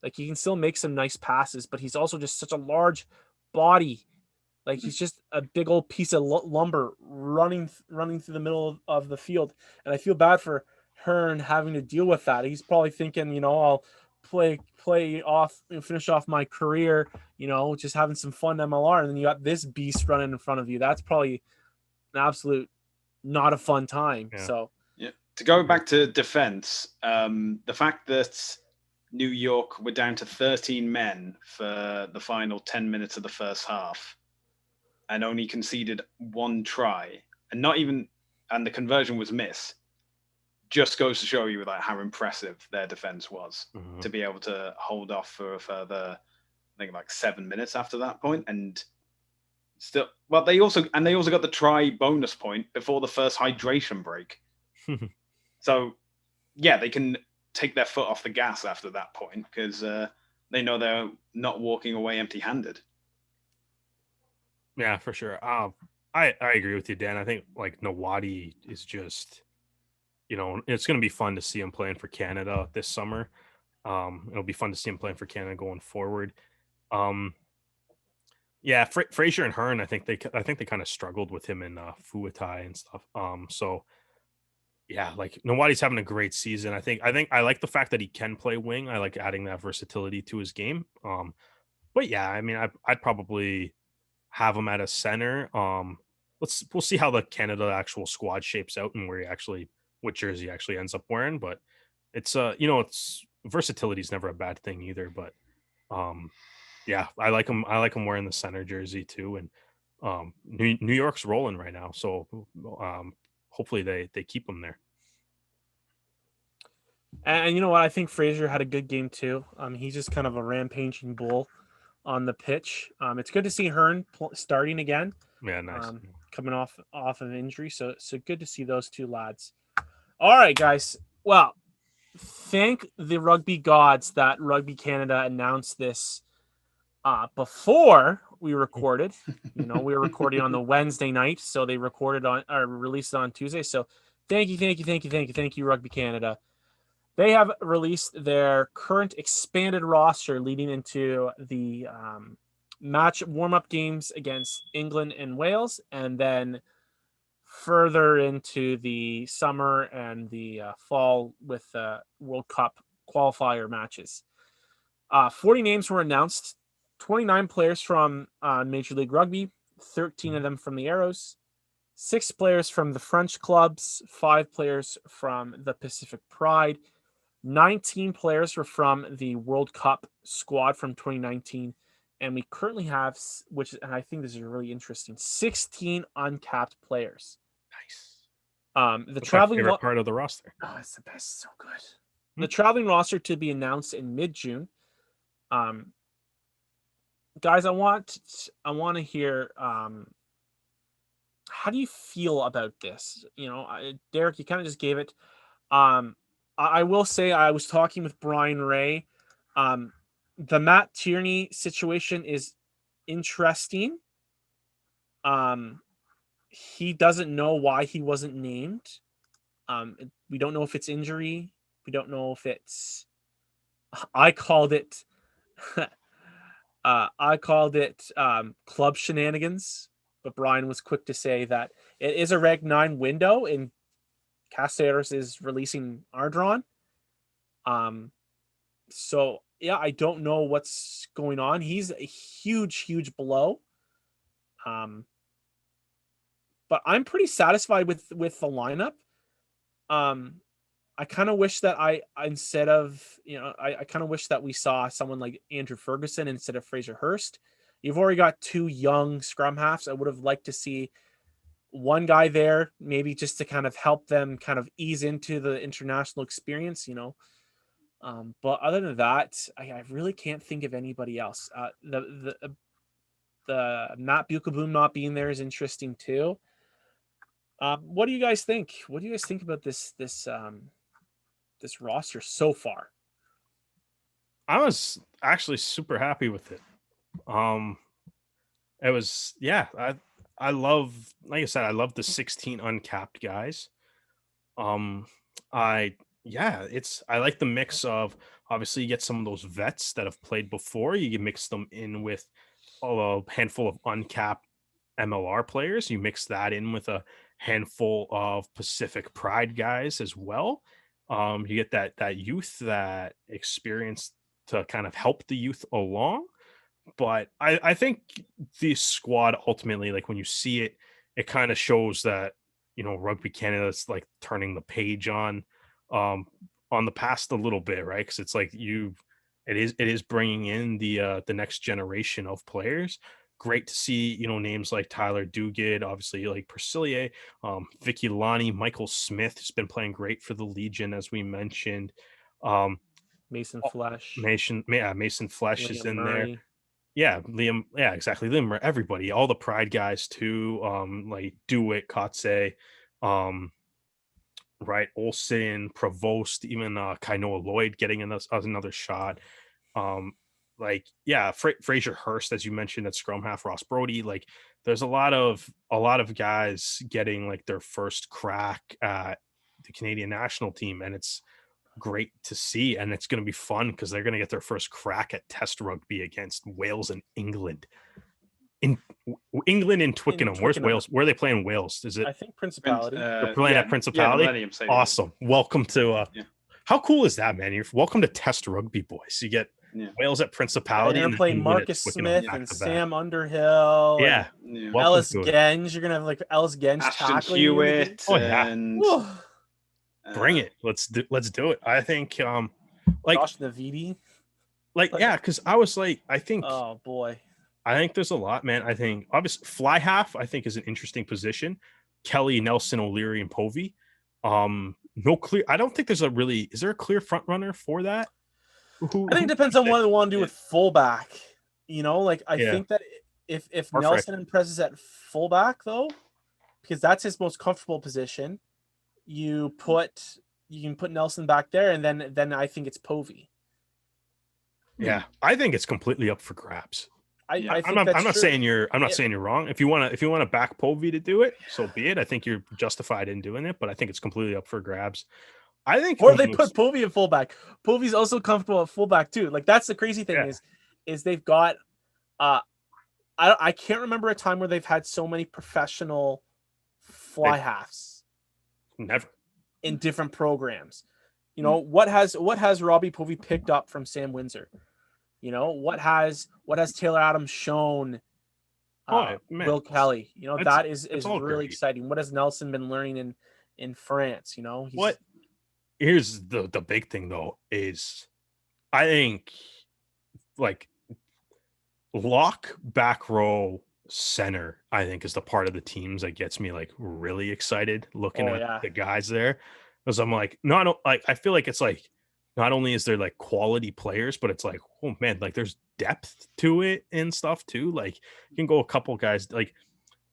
Like he can still make some nice passes, but he's also just such a large body. Like he's just a big old piece of lumber running through the middle of the field. And I feel bad for Hearn having to deal with that. He's probably thinking, you know, I'll play off, finish off my career, you know, just having some fun MLR. And then you got this beast running in front of you. That's probably an absolute not a fun time. Yeah. So to go back to defense, the fact that New York were down to 13 men for the final 10 minutes of the first half and only conceded 1 try and the conversion was missed, just goes to show you like how impressive their defense was to be able to hold off for a further, I think like 7 minutes after that point. And still, well, they also got the try bonus point before the first hydration break. So yeah, they can take their foot off the gas after that point because they know they're not walking away empty-handed. Yeah, for sure. I agree with you, Dan. I think like Nawadi is just, you know, it's going to be fun to see him playing for Canada this summer. It'll be fun to see him playing for Canada going forward. Yeah, Fraser and Hearn, I think they kind of struggled with him in Fuatai and stuff. So yeah, like Nawadi's having a great season. I think I like the fact that he can play wing. I like adding that versatility to his game. But yeah, I mean, I'd probably have him at a center. We'll see how the Canada actual squad shapes out and what jersey he actually ends up wearing. But it's it's versatility is never a bad thing either. But yeah, I like him wearing the center jersey too. And New York's rolling right now, so hopefully they keep him there. And you know what? I think Fraser had a good game too. He's just kind of a rampaging bull on the pitch. It's good to see Hearn starting again. Yeah, nice. Coming off of injury, so good to see those two lads. All right, guys. Well, thank the rugby gods that Rugby Canada announced this before we recorded. You know, we were recording on the Wednesday night, so they recorded on or released it on Tuesday. So thank you, Rugby Canada. They have released their current expanded roster leading into the match warm-up games against England and Wales, and then further into the summer and the fall with World Cup qualifier matches. 40 names were announced, 29 players from Major League Rugby, 13 of them from the Arrows, 6 players from the French clubs, 5 players from the Pacific Pride, 19 players were from the World Cup squad from 2019, and we currently have, and I think this is really interesting, 16 uncapped players. Nice. The traveling favorite part of the roster. Oh, it's the best. So good. The traveling roster to be announced in mid-June. Guys, I want to hear. How do you feel about this? You know, Derek, you kind of just gave it. I will say I was talking with Brian Ray. The Matt Tierney situation is interesting. He doesn't know why he wasn't named. We don't know if it's injury. We don't know if it's. I called it club shenanigans, but Brian was quick to say that it is a Reg 9 window, and Castellanos is releasing Ardron. So yeah, I don't know what's going on. He's a huge blow. But I'm pretty satisfied with the lineup. I kind of wish that I instead of, I kind of wish that we saw someone like Andrew Ferguson instead of Fraser Hurst. You've already got two young scrum halves. I would have liked to see one guy there, maybe just to kind of help them kind of ease into the international experience, But other than that, I really can't think of anybody else. The Matt Bukaboom not being there is interesting too. What do you guys think? What do you guys think about this roster so far? I was actually super happy with it. It was, yeah, I love, like I said, I love the 16 uncapped guys. I like the mix of, obviously you get some of those vets that have played before, you can mix them in with a handful of uncapped MLR players, you mix that in with a handful of Pacific Pride guys as well. You get that youth, that experience to kind of help the youth along. But I think the squad ultimately, like when you see it, it kind of shows that, Rugby Canada is like turning the page on the past a little bit, right? Because it's like it is bringing in the next generation of players. Great to see, names like Tyler Duguid, obviously like Percillier, Vicky Lonnie, Michael Smith has been playing great for the Legion, as we mentioned. Mason Flesh. Mason Flesh is in there. Murray. Yeah, Liam. Yeah, exactly. Liam, everybody, all the Pride guys too. Like Dewitt, Kotze, right, Olsen, Provost, even Kainoa Lloyd getting another shot. Fraser Hurst, as you mentioned, at scrum half, Ross Brody. Like, there's a lot of guys getting like their first crack at the Canadian national team, and it's great to see. And it's going to be fun because they're going to get their first crack at test rugby against Wales and England. In Twickenham. Where's Wales? Where are they playing Wales? Is it? I think Principality. They're playing at Principality. Awesome. Welcome to. How cool is that, man? You're welcome to test rugby, boys. You get Wales at Principality. You're playing Marcus Smith and Sam Underhill. Yeah. Ellis Genge. You're gonna have like Ellis Genge tackling Hewitt. Oh yeah. Bring it. Let's do it. I think like Josh Navidi. Because I was like, I think. Oh boy. I think there's a lot, man. I think obviously fly half, I think, is an interesting position. Kelly, Nelson, O'Leary, and Povey. No clear. I don't think is there a clear front runner for that? I think it depends on what they want to do with fullback. I think that if Nelson impresses at fullback though, because that's his most comfortable position, you can put Nelson back there, and then I think it's Povey. Yeah, I think it's completely up for grabs. I'm not saying you're wrong. If you want to back Povey to do it, so be it. I think you're justified in doing it, but I think it's completely up for grabs. I think, or they put Povey at fullback. Povey's also comfortable at fullback too. Like, that's the crazy thing is they've got. I can't remember a time where they've had so many professional fly halves. Never. In different programs. What has Robbie Povey picked up from Sam Windsor? What has Taylor Adams shown Will Kelly? That is really great. Exciting. What has Nelson been learning in France? Here's the big thing though is I think like lock, back row, center, I think is the part of the teams that gets me like really excited looking at the guys there. Because I'm like, I feel like it's like not only is there like quality players, but it's like, oh man, like there's depth to it and stuff too. Like you can go a couple guys, like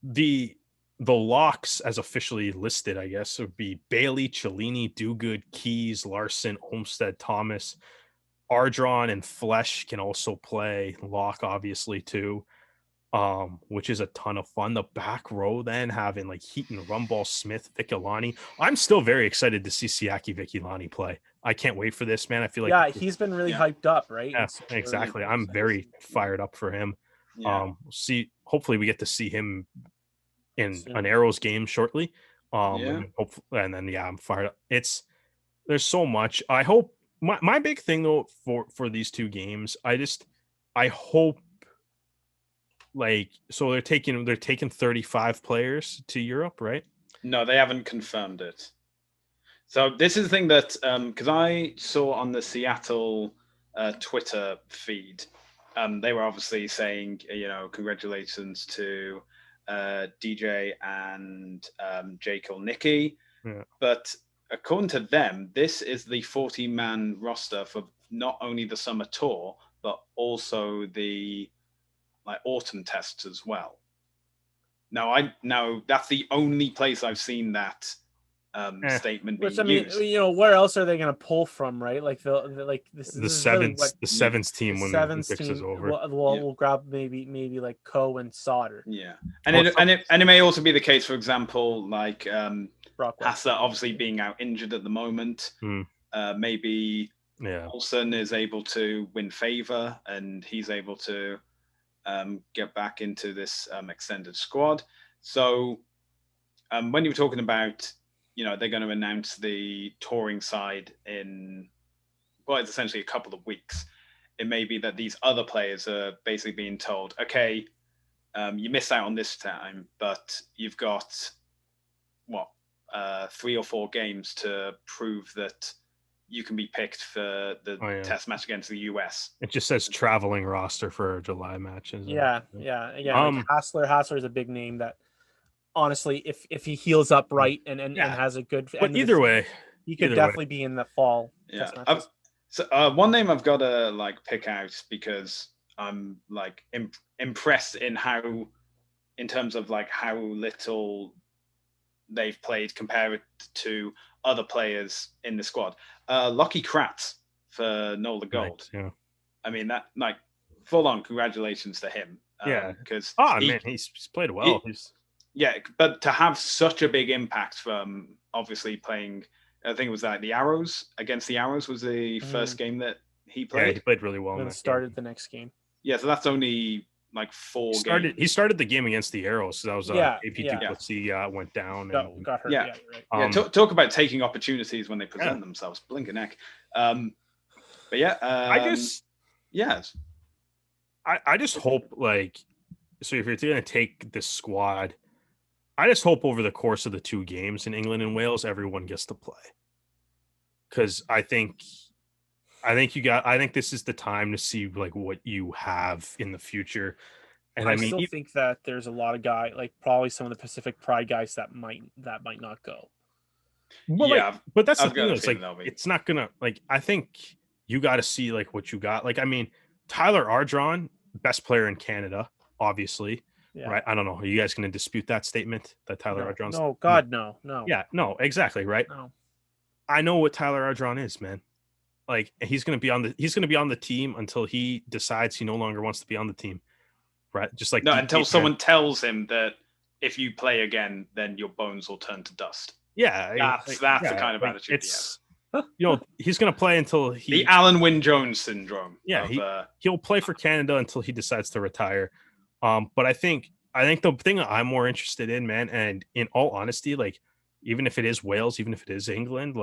the locks as officially listed, I guess, would be Bailey, Cellini, Duguid, Keys, Larson, Olmsted, Thomas, Ardron, and Flesh can also play lock, obviously too. Which is a ton of fun. The back row then having like Heaton, Rumball, Smith, Vikilani. I'm still very excited to see Siaki Vikilani play. I can't wait for this, man. I feel like he's been really hyped up, right? Yeah, exactly. I'm very fired up for him. See, hopefully we get to see him in Soon. an Arrows game shortly. Yeah. And then I'm fired up. There's so much. I hope my big thing though for these two games, I hope so they're taking 35 players to Europe, right? No, they haven't confirmed it. So this is the thing that because I saw on the Seattle Twitter feed, they were obviously saying, congratulations to DJ and Jake Olnicki. Yeah. But according to them, this is the 40-man roster for not only the summer tour, but also the autumn tests as well. Now that's the only place I've seen that statement being Which I mean, used. where else are they going to pull from, right? Like this The is really what the sevens team the when the sevens Olympics is team. over. We'll grab maybe like Coe and Sauter. Yeah, and it may also be the case, for example, like Hassler obviously being out injured at the moment. Maybe Olsen is able to win favor and he's able to get back into this extended squad. So when you were talking about, they're going to announce the touring side in, it's essentially a couple of weeks. It may be that these other players are basically being told, okay, you missed out on this time, but you've got 3 or 4 games to prove that you can be picked for the test match against the US. It just says traveling roster for July matches. Yeah. Again, Hassler is a big name that, honestly, if he heals up right and has a good, but either way, he could definitely be in the fall. Yeah. So one name I've got to pick out because I'm impressed in terms of how little they've played compared to other players in the squad. Lockie Kratz for Nola Gold. Right, yeah. I mean, that full on congratulations to him. Because he's played well. But to have such a big impact from obviously playing, I think it was the Arrows against the Arrows was the first game that he played. Yeah, he played really well. And started the next game. Yeah, so that's only 4 games. He started the game against the Arrows. So that was AP went down and got hurt. Yeah, right. Talk about taking opportunities when they present themselves. Blink an neck. But yeah, I just hope so if you're going to take this squad, I just hope over the course of the 2 games in England and Wales, everyone gets to play. Because I think this is the time to see what you have in the future. And I still think that there's a lot of guys, probably some of the Pacific Pride guys that might not go. Well, but that's the thing. It's not gonna I think you got to see what you got. Tyler Ardron, best player in Canada, obviously. Yeah. Right. I don't know. Are you guys going to dispute that statement that Tyler Ardron's? No, God, no. Yeah, no, exactly. Right. No. I know what Tyler Ardron is, man. He's going to be on the team until he decides he no longer wants to be on the team. Right. Just until someone tells him that if you play again, then your bones will turn to dust. Yeah. That's the kind of attitude it's, he's going to play until the Alan Wynne Jones syndrome. Yeah. He'll play for Canada until he decides to retire. But I think the thing that I'm more interested in, man, and in all honesty, even if it is Wales, even if it is England,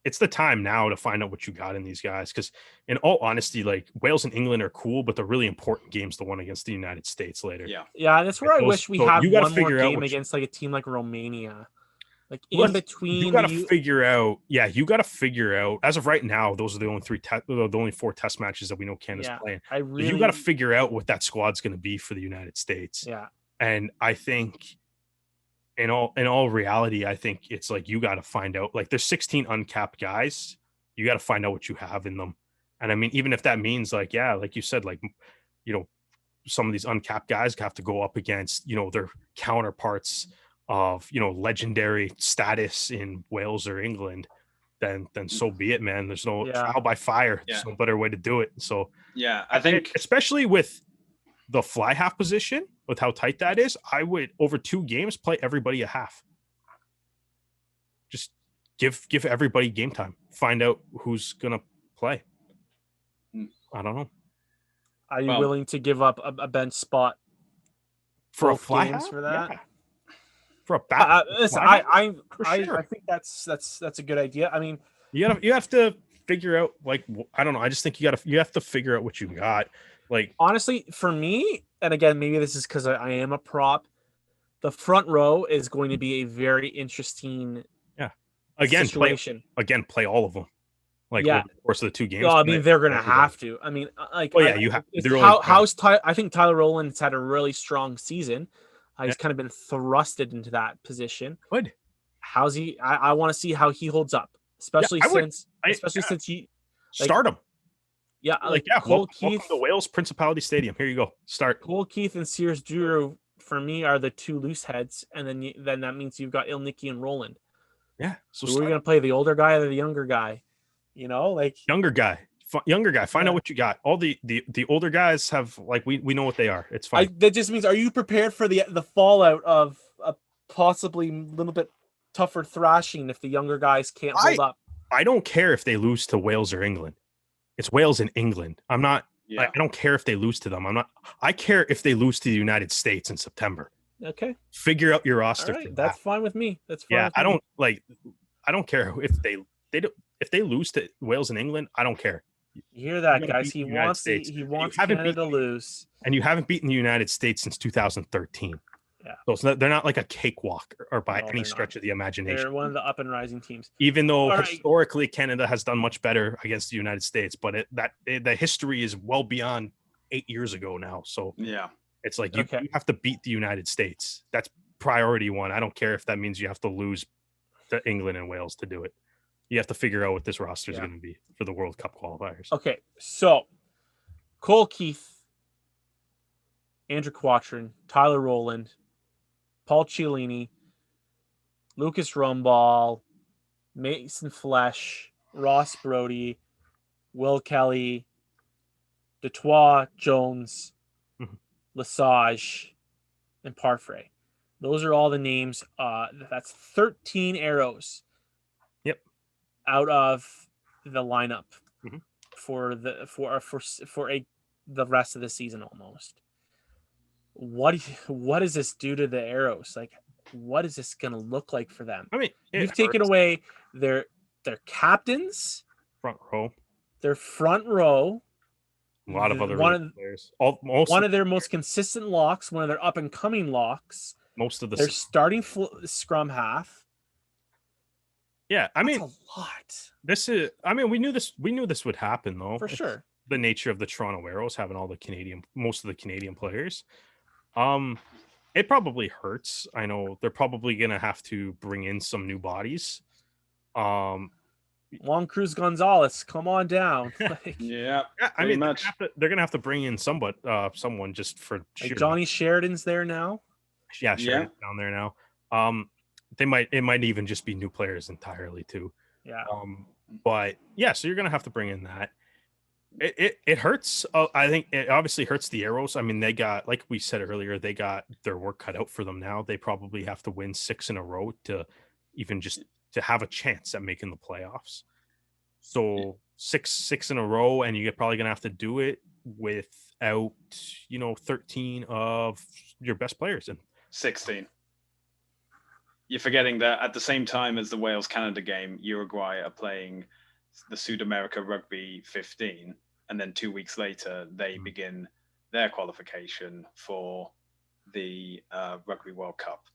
it's the time now to find out what you got in these guys. Because in all honesty, Wales and England are cool, but the really important game's the one against the United States later. Yeah, that's where I wish we had one more game against a team like Romania. In between, you got to figure out. Yeah, you got to figure out. As of right now, those are the only 4 test matches that we know Canada's playing. You got to figure out what that squad's going to be for the United States. Yeah, and I think, in all reality, I think it's you got to find out. There's 16 uncapped guys. You got to find out what you have in them. And I mean, even if that means like you said, some of these uncapped guys have to go up against their counterparts of legendary status in Wales or England, then so be it, man. There's no trial by fire. There's no better way to do it. So I think especially with the fly half position, with how tight that is, I would over 2 games play everybody a half. Just give everybody game time. Find out who's gonna play. I don't know. Are you willing to give up a bench spot For a both fly games half? for that. Yeah. For a bat, Listen, fly half? For I sure. think that's a good idea. I mean, You have to figure out, like, I don't know. I just think you have to figure out what you got. Like, honestly, for me, and again, maybe this is because I am a prop. The front row is going to be a very interesting yeah. situation. Play all of them. Like, Yeah. over the course of the two games. Well, I mean, they're going to Everybody. have to. I mean, like, Well, yeah, you have. it's They're only I think Tyler Rowland's had a really strong season. He's kind of been thrusted into that position. good. How's he? I want to see how he holds up, especially since he Start him. Yeah, Like, Cole welcome Keith, to Wales Principality Stadium. Here you go. Start. Cole Keith and Sears Drew for me are the two loose heads, and then that means you've got Ilnicki and Roland. Yeah. So who are you going to play, the older guy or the younger guy? You know, like younger guy. Find out what you got. All the older guys have, like, we know what they are. It's fine. That just means, are you prepared for the fallout of a possibly a little bit tougher thrashing if the younger guys can't hold up? I don't care if they lose to Wales or England. It's Wales and England. I'm not. Yeah. I don't care if they lose to them. I'm not. I care if they lose to the United States in September. Okay. Figure out your roster. All right, that's fine with me. That's fine. Yeah, I don't care if they lose to Wales and England. I don't care. You hear that, guys? He wants Canada to lose, and you haven't beaten the United States since 2013. Yeah, so they're not like a cakewalk or by any stretch of the imagination. They're one of the up and rising teams. Even though historically Canada has done much better against the United States, but the history is well beyond 8 years ago now. So yeah, it's like you have to beat the United States. That's priority one. I don't care if that means you have to lose to England and Wales to do it. You have to figure out what this roster is going to be for the World Cup qualifiers. Okay, so Cole Keith, Andrew Quattrin, Tyler Rowland, Paul Cialini, Lucas Rumball, Mason Flesh, Ross Brody, Will Kelly, Detroit Jones, Lesage, and Parfrey. Those are all the names. That's 13 arrows. Yep. Out of the lineup for the rest of the season almost. What does this do to the arrows? Like, what is this going to look like for them? I mean, you've taken away their captains, their front row, a lot of other players. One of their most consistent locks, one of their up and coming locks. Most of their starting scrum half. Yeah, I mean, that's a lot. This is. I mean, we knew this would happen though. For sure. The nature of the Toronto Arrows having most of the Canadian players. It probably hurts. I know they're probably gonna have to bring in some new bodies. Juan Cruz Gonzalez, come on down. Yeah, I mean, they're gonna have to bring in someone just for like Johnny Sheridan's there now. Yeah, Sheridan's down there now. It might even just be new players entirely too. Yeah. But yeah, so you're gonna have to bring in that. It hurts. I think it obviously hurts the Arrows. I mean, they got, like we said earlier, they got their work cut out for them now. They probably have to win 6 in a row to even just to have a chance at making the playoffs. So six in a row, and you're probably gonna have to do it without 13 of your best players and 16. You're forgetting that at the same time as the Wales-Canada game, Uruguay are playing the Sud-America Rugby 15, and then 2 weeks later, they begin their qualification for the Rugby World Cup.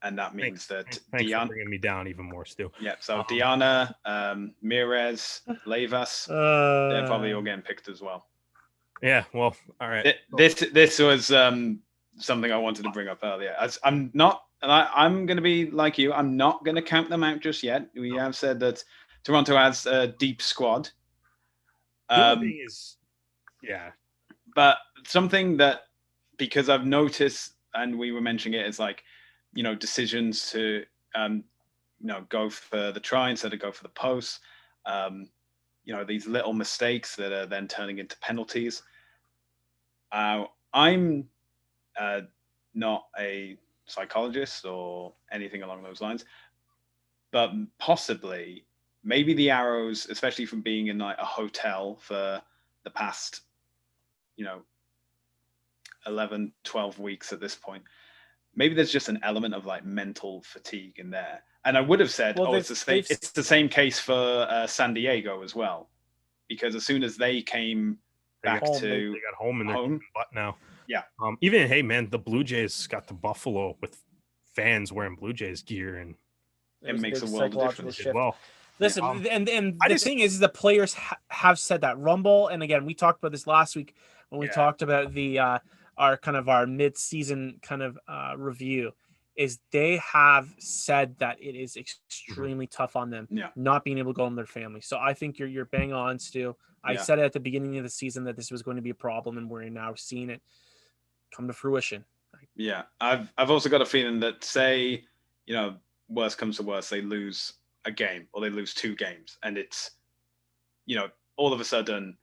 And that means thanks for bringing me down even more, Stu. Yeah, so Diana, Mires, Levas, they're probably all getting picked as well. Yeah, well, all right. This was something I wanted to bring up earlier. As I'm going to be like you. I'm not going to count them out just yet. We have said that Toronto has a deep squad. But something that, because I've noticed, and we were mentioning it, is like, decisions to, go for the try instead of go for the post. These little mistakes that are then turning into penalties. I'm not a psychologist or anything along those lines, but possibly maybe the Arrows, especially from being in like a hotel for the past 11, 12 weeks at this point. Maybe there's just an element of like mental fatigue in there. And I would have said, Well, it's the same case for San Diego as well, because as soon as they came back they got home and they're butt now. Yeah. Even, hey man, the Blue Jays got to Buffalo with fans wearing Blue Jays gear, and it makes a world of difference shift. as well. Listen, and the thing is the players have said that Rumble, and again, we talked about this last week when we talked about the our mid-season kind of review, is they have said that it is extremely tough on them not being able to go home with their family. So I think you're bang on, Stu. I said it at the beginning of the season that this was going to be a problem, and we're now seeing it come to fruition. Yeah, I've also got a feeling that, say, worst comes to worst, they lose a game or they lose 2 games, and it's, all of a sudden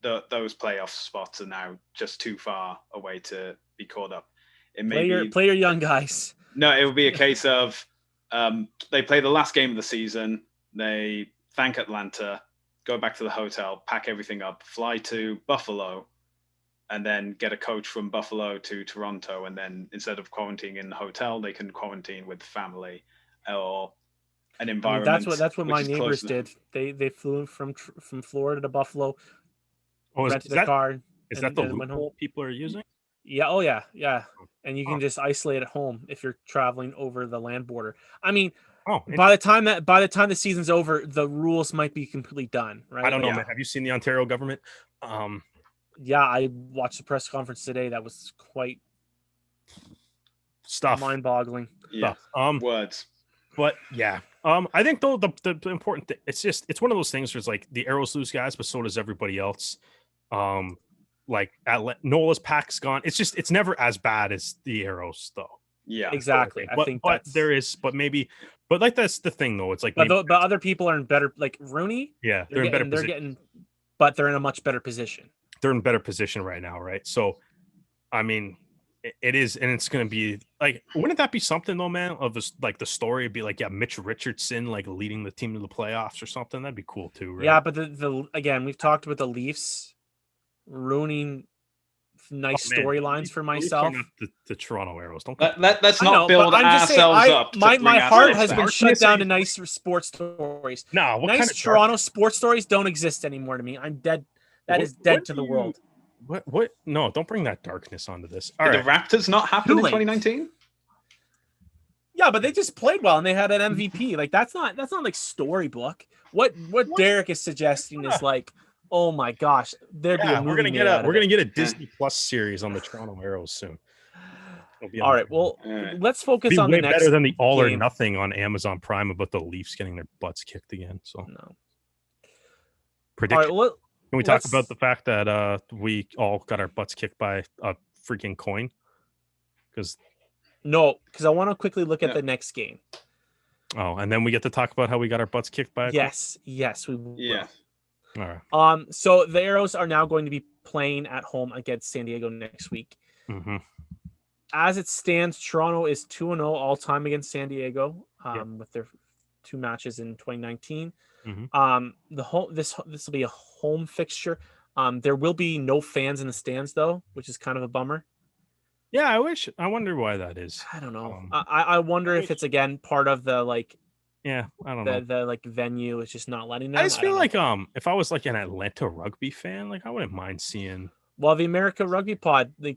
those playoff spots are now just too far away to be caught up. It may play your young guys. No, it will be a case of they play the last game of the season, they thank Atlanta, go back to the hotel, pack everything up, fly to Buffalo, and then get a coach from Buffalo to Toronto. And then instead of quarantining in the hotel, they can quarantine with family or an environment. That's what my neighbors did. They flew from Florida to Buffalo, rented a car. Is that the loophole people are using? Yeah. Oh, yeah. Yeah. And you can just isolate at home if you're traveling over the land border. I mean, by the time the season's over, the rules might be completely done, right? I don't know, man. Have you seen the Ontario government? Yeah, I watched the press conference today. That was quite mind-boggling. Yeah. Words. But yeah. I think though the important thing, it's one of those things where it's like the Arrows lose guys, but so does everybody else. Like Nola's pack's gone. It's never as bad as the Arrows though. Yeah, exactly. I think that's that's the thing though. It's like, but other people are in better, like Rooney. Yeah, they're in better position. But they're in a much better position. They're in better position right now, right? So, I mean, it is, and it's going to be like, wouldn't that be something though, man? Of this, like the story would be like, Mitch Richardson like leading the team to the playoffs or something. That'd be cool too, right? Yeah, but the again, we've talked about the Leafs ruining nice storylines for myself. The Toronto Arrows. Let's not build ourselves up. My heart has been shut down to nice sports stories. No, nice Toronto sports stories don't exist anymore to me. I'm dead. That is dead to the world. What? No, don't bring that darkness onto this. Did the Raptors not happen in 2019? Yeah, but they just played well and they had an MVP. Like that's not like storybook. What Derek is suggesting is like, oh my gosh, there'd be a movie. We're gonna get a Disney Plus series on the Toronto Arrows soon. All right, well, let's focus on the next. Better than the All or Nothing on Amazon Prime about the Leafs getting their butts kicked again. So no. Prediction. All right, can we talk about the fact that we all got our butts kicked by a freaking coin? Because I want to quickly look at the next game. Oh, and then we get to talk about how we got our butts kicked by a coin? Yes, we will. Yeah. All right. So the Arrows are now going to be playing at home against San Diego next week. Mm-hmm. As it stands, Toronto is 2-0 all time against San Diego, with their 2 matches in 2019. Mm-hmm. This will be a home fixture. There will be no fans in the stands though, which is kind of a bummer. Yeah, I wonder why that is. I don't know. I wonder if it's again part of the like. Yeah, I don't know. The like venue is just not letting them. I just feel like if I was like an Atlanta rugby fan, like I wouldn't mind seeing. Well, the America Rugby Pod, the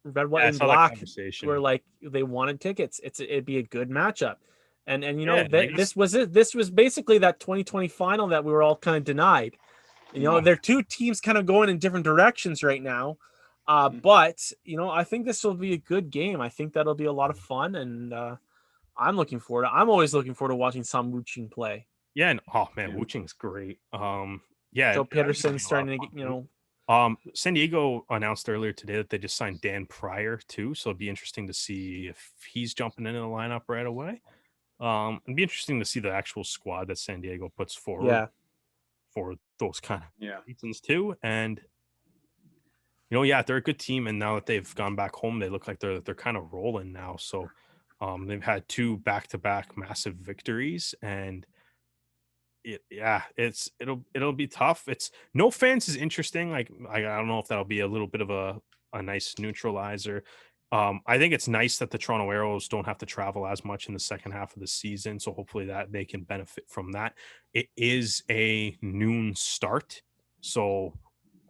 red, white, and black were like they wanted tickets. It'd be a good matchup, and this was basically that 2020 final that we were all kind of denied. They're 2 teams kind of going in different directions right now. But I think this will be a good game. I think that'll be a lot of fun, and I'm looking forward. I'm always looking forward to watching Sam Wuching play. Yeah, and Wuching's great. Joe Peterson's starting to get, San Diego announced earlier today that they just signed Dan Pryor too, so it'd be interesting to see if he's jumping into the lineup right away. It'd be interesting to see the actual squad that San Diego puts forward for those kind of reasons too. And they're a good team, and now that they've gone back home, they look like they're kind of rolling now. So they've had 2 back-to-back massive victories, and it'll be tough. It's no fans is interesting. Like I don't know if that'll be a little bit of a nice neutralizer. I think it's nice that the Toronto Arrows don't have to travel as much in the second half of the season, so hopefully that they can benefit from that. It is a noon start, so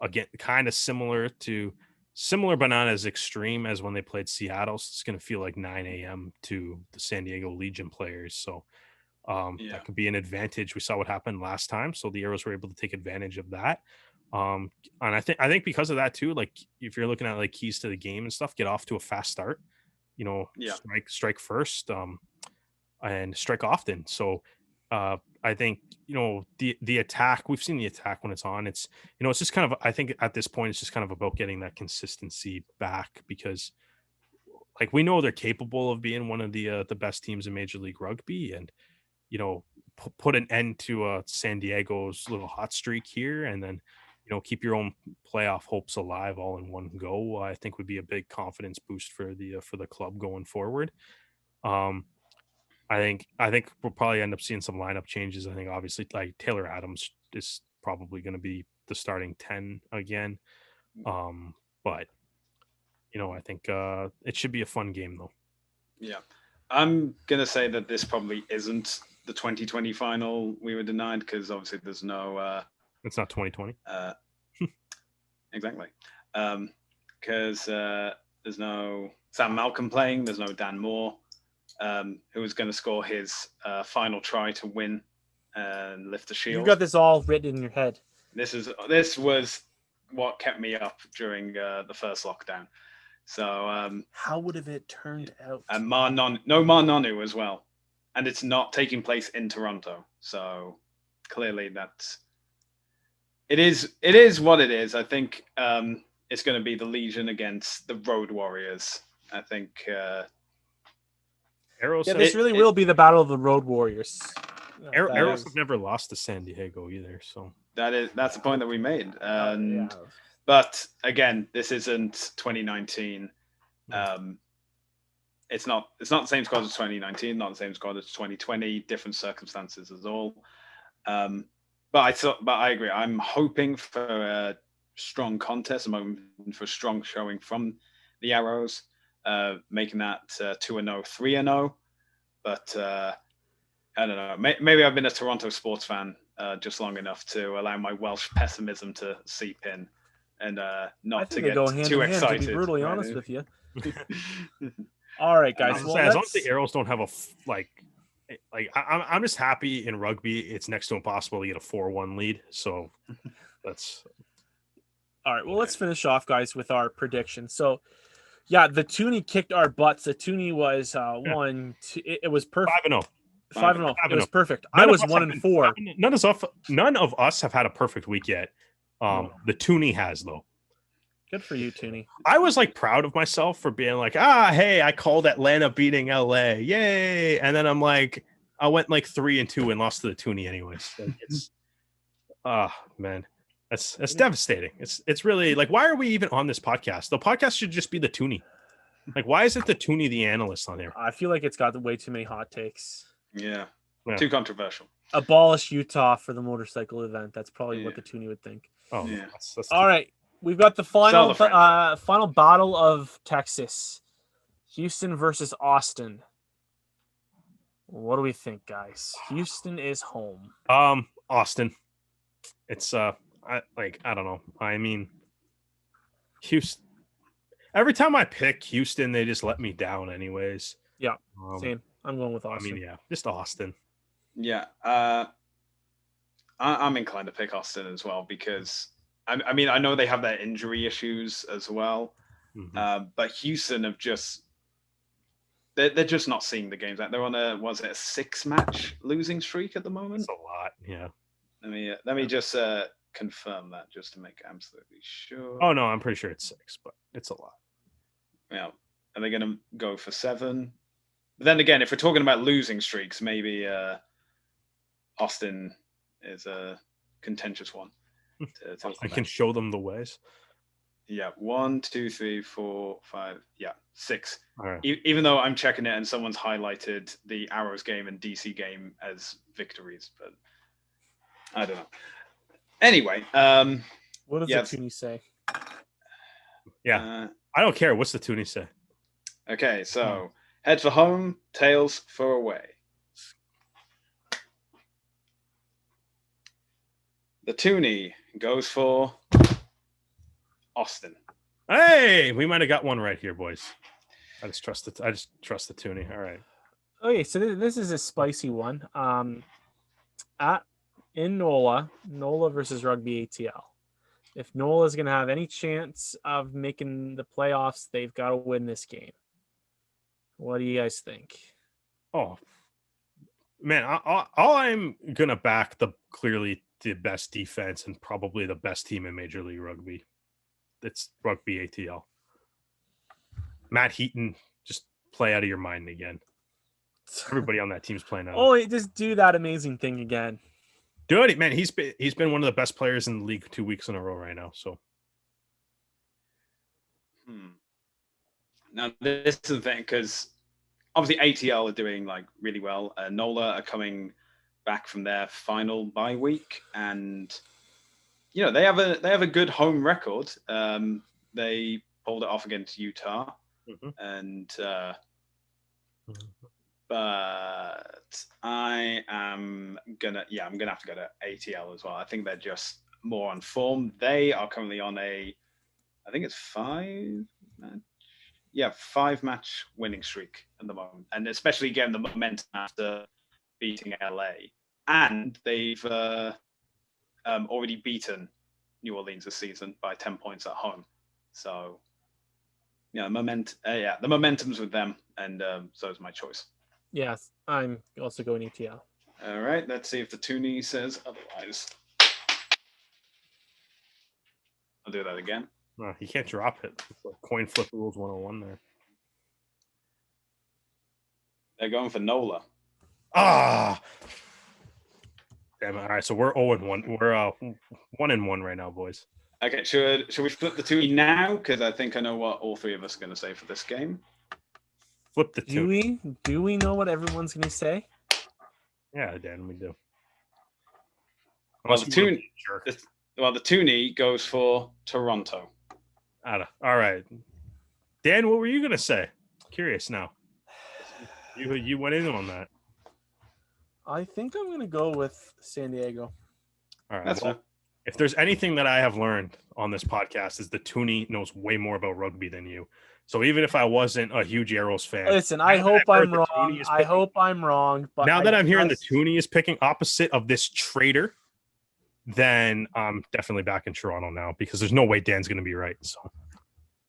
again, kind of similar but not as extreme as when they played Seattle. So it's going to feel like 9 a.m. to the San Diego Legion players. So that could be an advantage. We saw what happened last time, so the Arrows were able to take advantage of that. And I think because of that too, like if you're looking at like keys to the game and stuff, get off to a fast start. Yeah. Strike first, and strike often. So I think the attack. We've seen the attack when it's on. It's just kind of. I think at this point, it's just kind of about getting that consistency back because, like, we know they're capable of being one of the best teams in Major League Rugby, and put an end to San Diego's little hot streak here, and then keep your own playoff hopes alive all in one go. I think would be a big confidence boost for the club going forward. Um, I think we'll probably end up seeing some lineup changes. I think obviously like Taylor Adams is probably going to be the starting 10 again. But I think it should be a fun game though. Yeah. I'm going to say that this probably isn't the 2020 final we were denied because obviously there's no it's not 2020. Exactly. Because there's no Sam Malcolm playing, there's no Dan Moore, who was going to score his final try to win and lift the shield. You got this all written in your head. This was what kept me up during the first lockdown. So how would have it turned out? And Mar Nonu as well, and it's not taking place in Toronto. So clearly it is what it is. I think it's going to be the Legion against the Road Warriors. I think Arrows. Yeah, this really will be the battle of the Road Warriors. Arrows have never lost to San Diego either, so that's the point that we made. And but again, this isn't 2019. It's not the same squad as 2019, not the same squad as 2020. Different circumstances as all. But I agree. I'm hoping for a strong contest. I'm hoping for a strong showing from the Arrows, making that 2-0, 3-0. But I don't know. Maybe I've been a Toronto sports fan just long enough to allow my Welsh pessimism to seep in and not to get too excited. To be brutally honest with you. All right, guys. As long as the Arrows don't have I'm just happy in rugby. It's next to impossible to get a 4-1 lead. So that's all right. Well, let's finish off, guys, with our prediction. So, yeah, the toonie kicked our butts. The toonie was it was perfect. 5-0. 5-0. It was perfect. I was 1-4. None of us have had a perfect week yet. The toonie has though. Good for you, Toonie. I was like proud of myself for being like, hey, I called Atlanta beating LA. Yay. And then I'm like, I went like 3-2 and lost to the toonie anyways. Like it's man. That's devastating. It's really like, why are we even on this podcast? The podcast should just be the toonie. Like, why isn't the toonie the analyst on there? I feel like it's got way too many hot takes. Yeah. Too controversial. Abolish Utah for the motorcycle event. That's probably what the toonie would think. Oh, yeah. That's all right. We've got the final battle of Texas. Houston versus Austin. What do we think, guys? Houston is home. Austin. It's I don't know. I mean, Houston. Every time I pick Houston, they just let me down anyways. Yeah. Same. I'm going with Austin. I mean, yeah, just Austin. Yeah. I'm inclined to pick Austin as well because I mean, I know they have their injury issues as well, but Houston have they're just not seeing the games. They're on a 6-match losing streak at the moment. That's a lot, yeah. Let me just confirm that just to make absolutely sure. Oh no, I'm pretty sure it's 6, but it's a lot. Yeah, are they going to go for 7? But then again, if we're talking about losing streaks, maybe Austin is a contentious one. I can show them the ways. Yeah, 1, 2, 3, 4, 5. Yeah, 6. All right. Even though I'm checking it and someone's highlighted the Arrows game and DC game as victories, but I don't know. Anyway, What does yeah, the toonie say? Yeah. I don't care. What's the toonie say? Okay, so head for home, tails for away. The toonie goes for Austin. Hey, we might have got one right here, boys. I just trust the toonie. All right. Okay, so this is a spicy one. In NOLA versus Rugby Atl. If NOLA is going to have any chance of making the playoffs, they've got to win this game. What do you guys think? Oh, man, all I'm gonna back clearly the best defense and probably the best team in Major League Rugby. It's Rugby Atl. Matt Heaton, just play out of your mind again. Everybody on that team's playing out. Oh, just do that amazing thing again. Dude, man, he's been one of the best players in the league 2 weeks in a row right now. So, now this is the thing, because obviously ATL are doing like really well. NOLA are coming back from their final bye week, and you know they have a good home record. They pulled it off against Utah, and but I'm gonna have to go to ATL as well. I think they're just more on form. They are currently on I think it's 5-match winning streak at the moment, and especially getting the momentum after beating LA, and they've already beaten New Orleans this season by 10 points at home. So the momentum's with them, and so is my choice. Yes, I'm also going ETL. All right, let's see if the toonie says otherwise. I'll do that again. No, you can't drop it. It's like coin flip rules 101 there. They're going for NOLA. Ah, damn it! All right, so we're 0-1. We're 1-1 right now, boys. Okay, should we flip the toonie now? Because I think I know what all three of us are going to say for this game. Flip the toonie. Do we know what everyone's going to say? Yeah, Dan, we do. Well, the toonie goes for Toronto. All right, Dan, what were you going to say? Curious now. You went in on that. I think I'm going to go with San Diego. All right. That's well, fair. If there's anything that I have learned on this podcast is the toonie knows way more about rugby than you. So even if I wasn't a huge Arrows fan, listen, I hope I'm wrong. But now that I'm hearing the toonie is picking opposite of this traitor, then I'm definitely back in Toronto now because there's no way Dan's going to be right. So,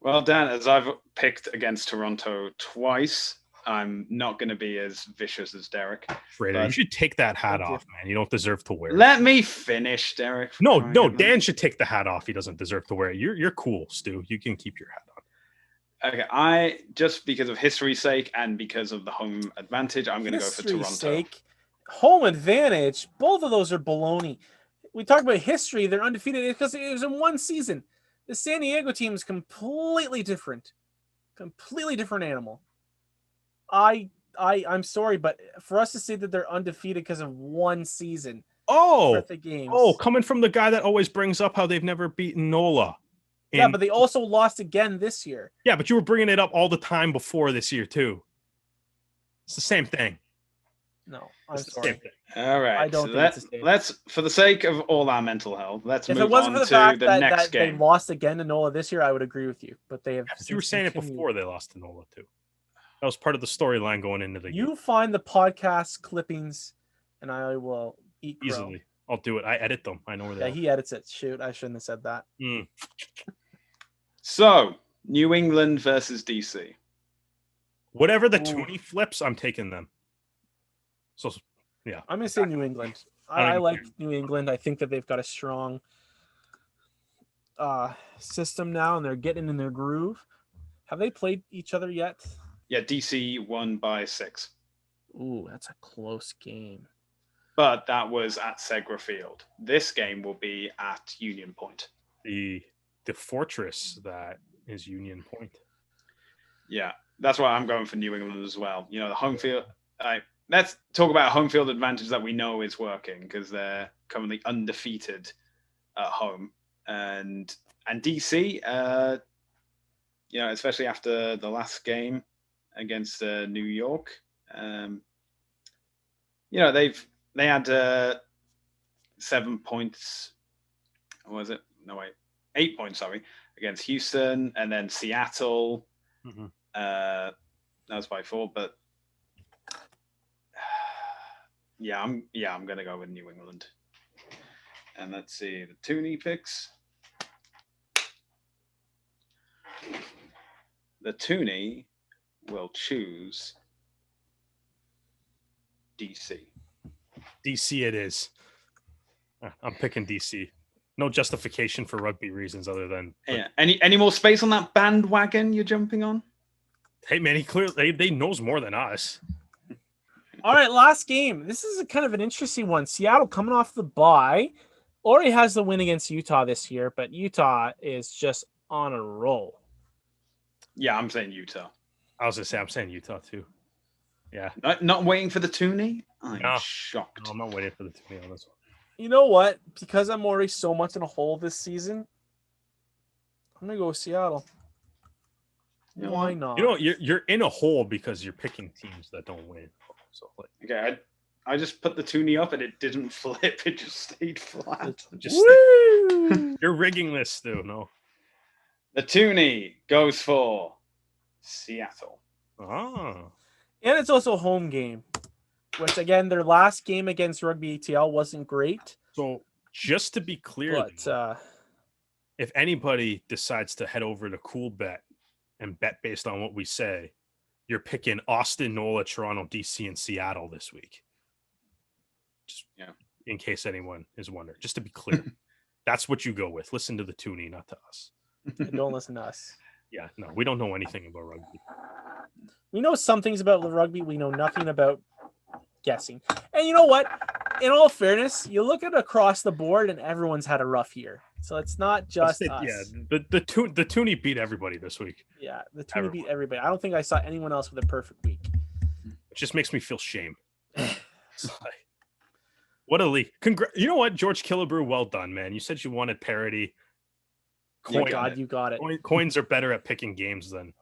well, Dan, as I've picked against Toronto twice, I'm not going to be as vicious as Derek. Traitor, you should take that hat off, man. You don't deserve to wear it. Let me finish, Derek. No, Dan should take the hat off. He doesn't deserve to wear it. You're cool, Stu. You can keep your hat on. Okay, I just because of history's sake and because of the home advantage, I'm going to go for Toronto. Home advantage, both of those are baloney. We talk about history; they're undefeated because it was in one season. The San Diego team is completely different animal. I'm sorry, but for us to say that they're undefeated because of one season, worth of games. Coming from the guy that always brings up how they've never beaten NOLA. Yeah, but they also lost again this year. Yeah, but you were bringing it up all the time before this year too. It's the same thing. No, I'm sorry. All right, I don't think it's the same. Let's, for the sake of all our mental health, let's if move it wasn't on for the to fact the that, next that game. They lost again to NOLA this year, I would agree with you. But they have. Yeah, you were saying it before they lost to NOLA too. That was part of the storyline going into the game. You find the podcast clippings, and I will eat crow. Easily. I'll do it. I edit them. I know where they are. Yeah, he edits it. Shoot, I shouldn't have said that. So, New England versus DC. Whatever the toonie flips, I'm taking them. So, yeah. I'm going to say New England. I like New England. I think that they've got a strong system now, and they're getting in their groove. Have they played each other yet? Yeah, DC won by 6. Ooh, that's a close game. But that was at Segra Field. This game will be at Union Point. The fortress that is Union Point. Yeah, that's why I'm going for New England as well. You know, the home field. Let's talk about home field advantage that we know is working because they're currently undefeated at home, and DC, especially after the last game against New York, they had 7 points. Or was it? No, wait, 8 points. Sorry, against Houston, and then Seattle. Mm-hmm. That was by 4, but I'm gonna go with New England. And let's see the toonie picks. The toonie will choose DC. DC it is. I'm picking DC. No justification for rugby reasons other than Any more space on that bandwagon you're jumping on? Hey man, he clearly they knows more than us. All right, last game. This is kind of an interesting one. Seattle coming off the bye. Already has the win against Utah this year, but Utah is just on a roll. Yeah, I'm saying Utah. I was gonna say I'm saying Utah too. Yeah. Not waiting for the toonie? I'm shocked. No, I'm not waiting for the toonie on this one. You know what? Because I'm already so much in a hole this season, I'm gonna go with Seattle. Why not? You're in a hole because you're picking teams that don't win. So okay, I just put the toonie up and it didn't flip. It just stayed flat. You're rigging this, Stu. No. The toonie goes for Seattle. Oh. And it's also a home game, which, again, their last game against Rugby Atl wasn't great. So just to be clear, but, if anybody decides to head over to Cool Bet and bet based on what we say, you're picking Austin, NOLA, Toronto, DC, and Seattle this week. Just in case anyone is wondering. Just to be clear, that's what you go with. Listen to the toonie, not to us. Don't listen to us. Yeah, no, we don't know anything about rugby. We know some things about the rugby. We know nothing about guessing. And you know what? In all fairness, you look at across the board and everyone's had a rough year. So it's not just us. Yeah, the toonie beat everybody this week. Yeah, the toonie beat everybody. I don't think I saw anyone else with a perfect week. It just makes me feel shame. What a leak. You know what, George Killebrew, well done, man. You said you wanted parity. You got it. Coins are better at picking games than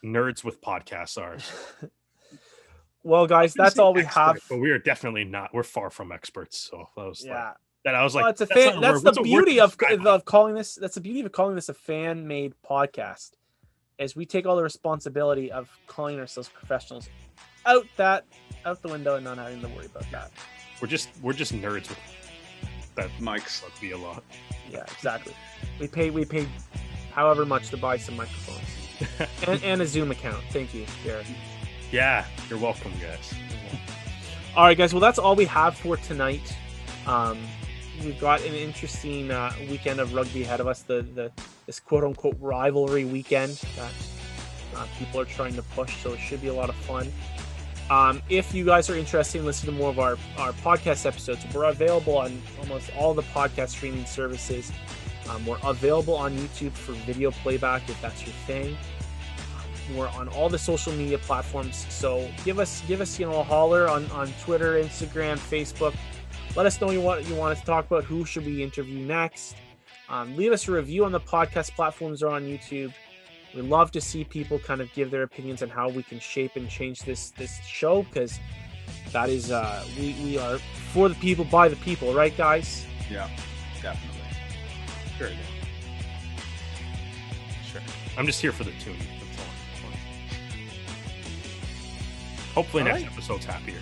nerds with podcasts are. Well, guys, that's all we have. But we are definitely not. We're far from experts. So that was I was like, well, that's the beauty of calling this. That's the beauty of calling this a fan-made podcast, is we take all the responsibility of calling ourselves professionals out the window and not having to worry about that. We're just nerds with that mics. Be a lot. Yeah, exactly. We pay however much to buy some microphones and a Zoom account. Thank you, Garrett. Yeah, you're welcome, guys. All right, guys. Well, that's all we have for tonight. We've got an interesting weekend of rugby ahead of us. This quote unquote rivalry weekend that people are trying to push. So it should be a lot of fun. If you guys are interested in listening to more of our podcast episodes, we're available on almost all the podcast streaming services. We're available on YouTube for video playback if that's your thing. We're on all the social media platforms. So give us a holler on Twitter, Instagram, Facebook. Let us know what you want us to talk about. Who should we interview next? Leave us a review on the podcast platforms or on YouTube. We love to see people kind of give their opinions on how we can shape and change this show, because that is we are for the people, by the people, right, guys? Yeah, definitely. Sure. I'm just here for the tune. Hopefully next episode's happier.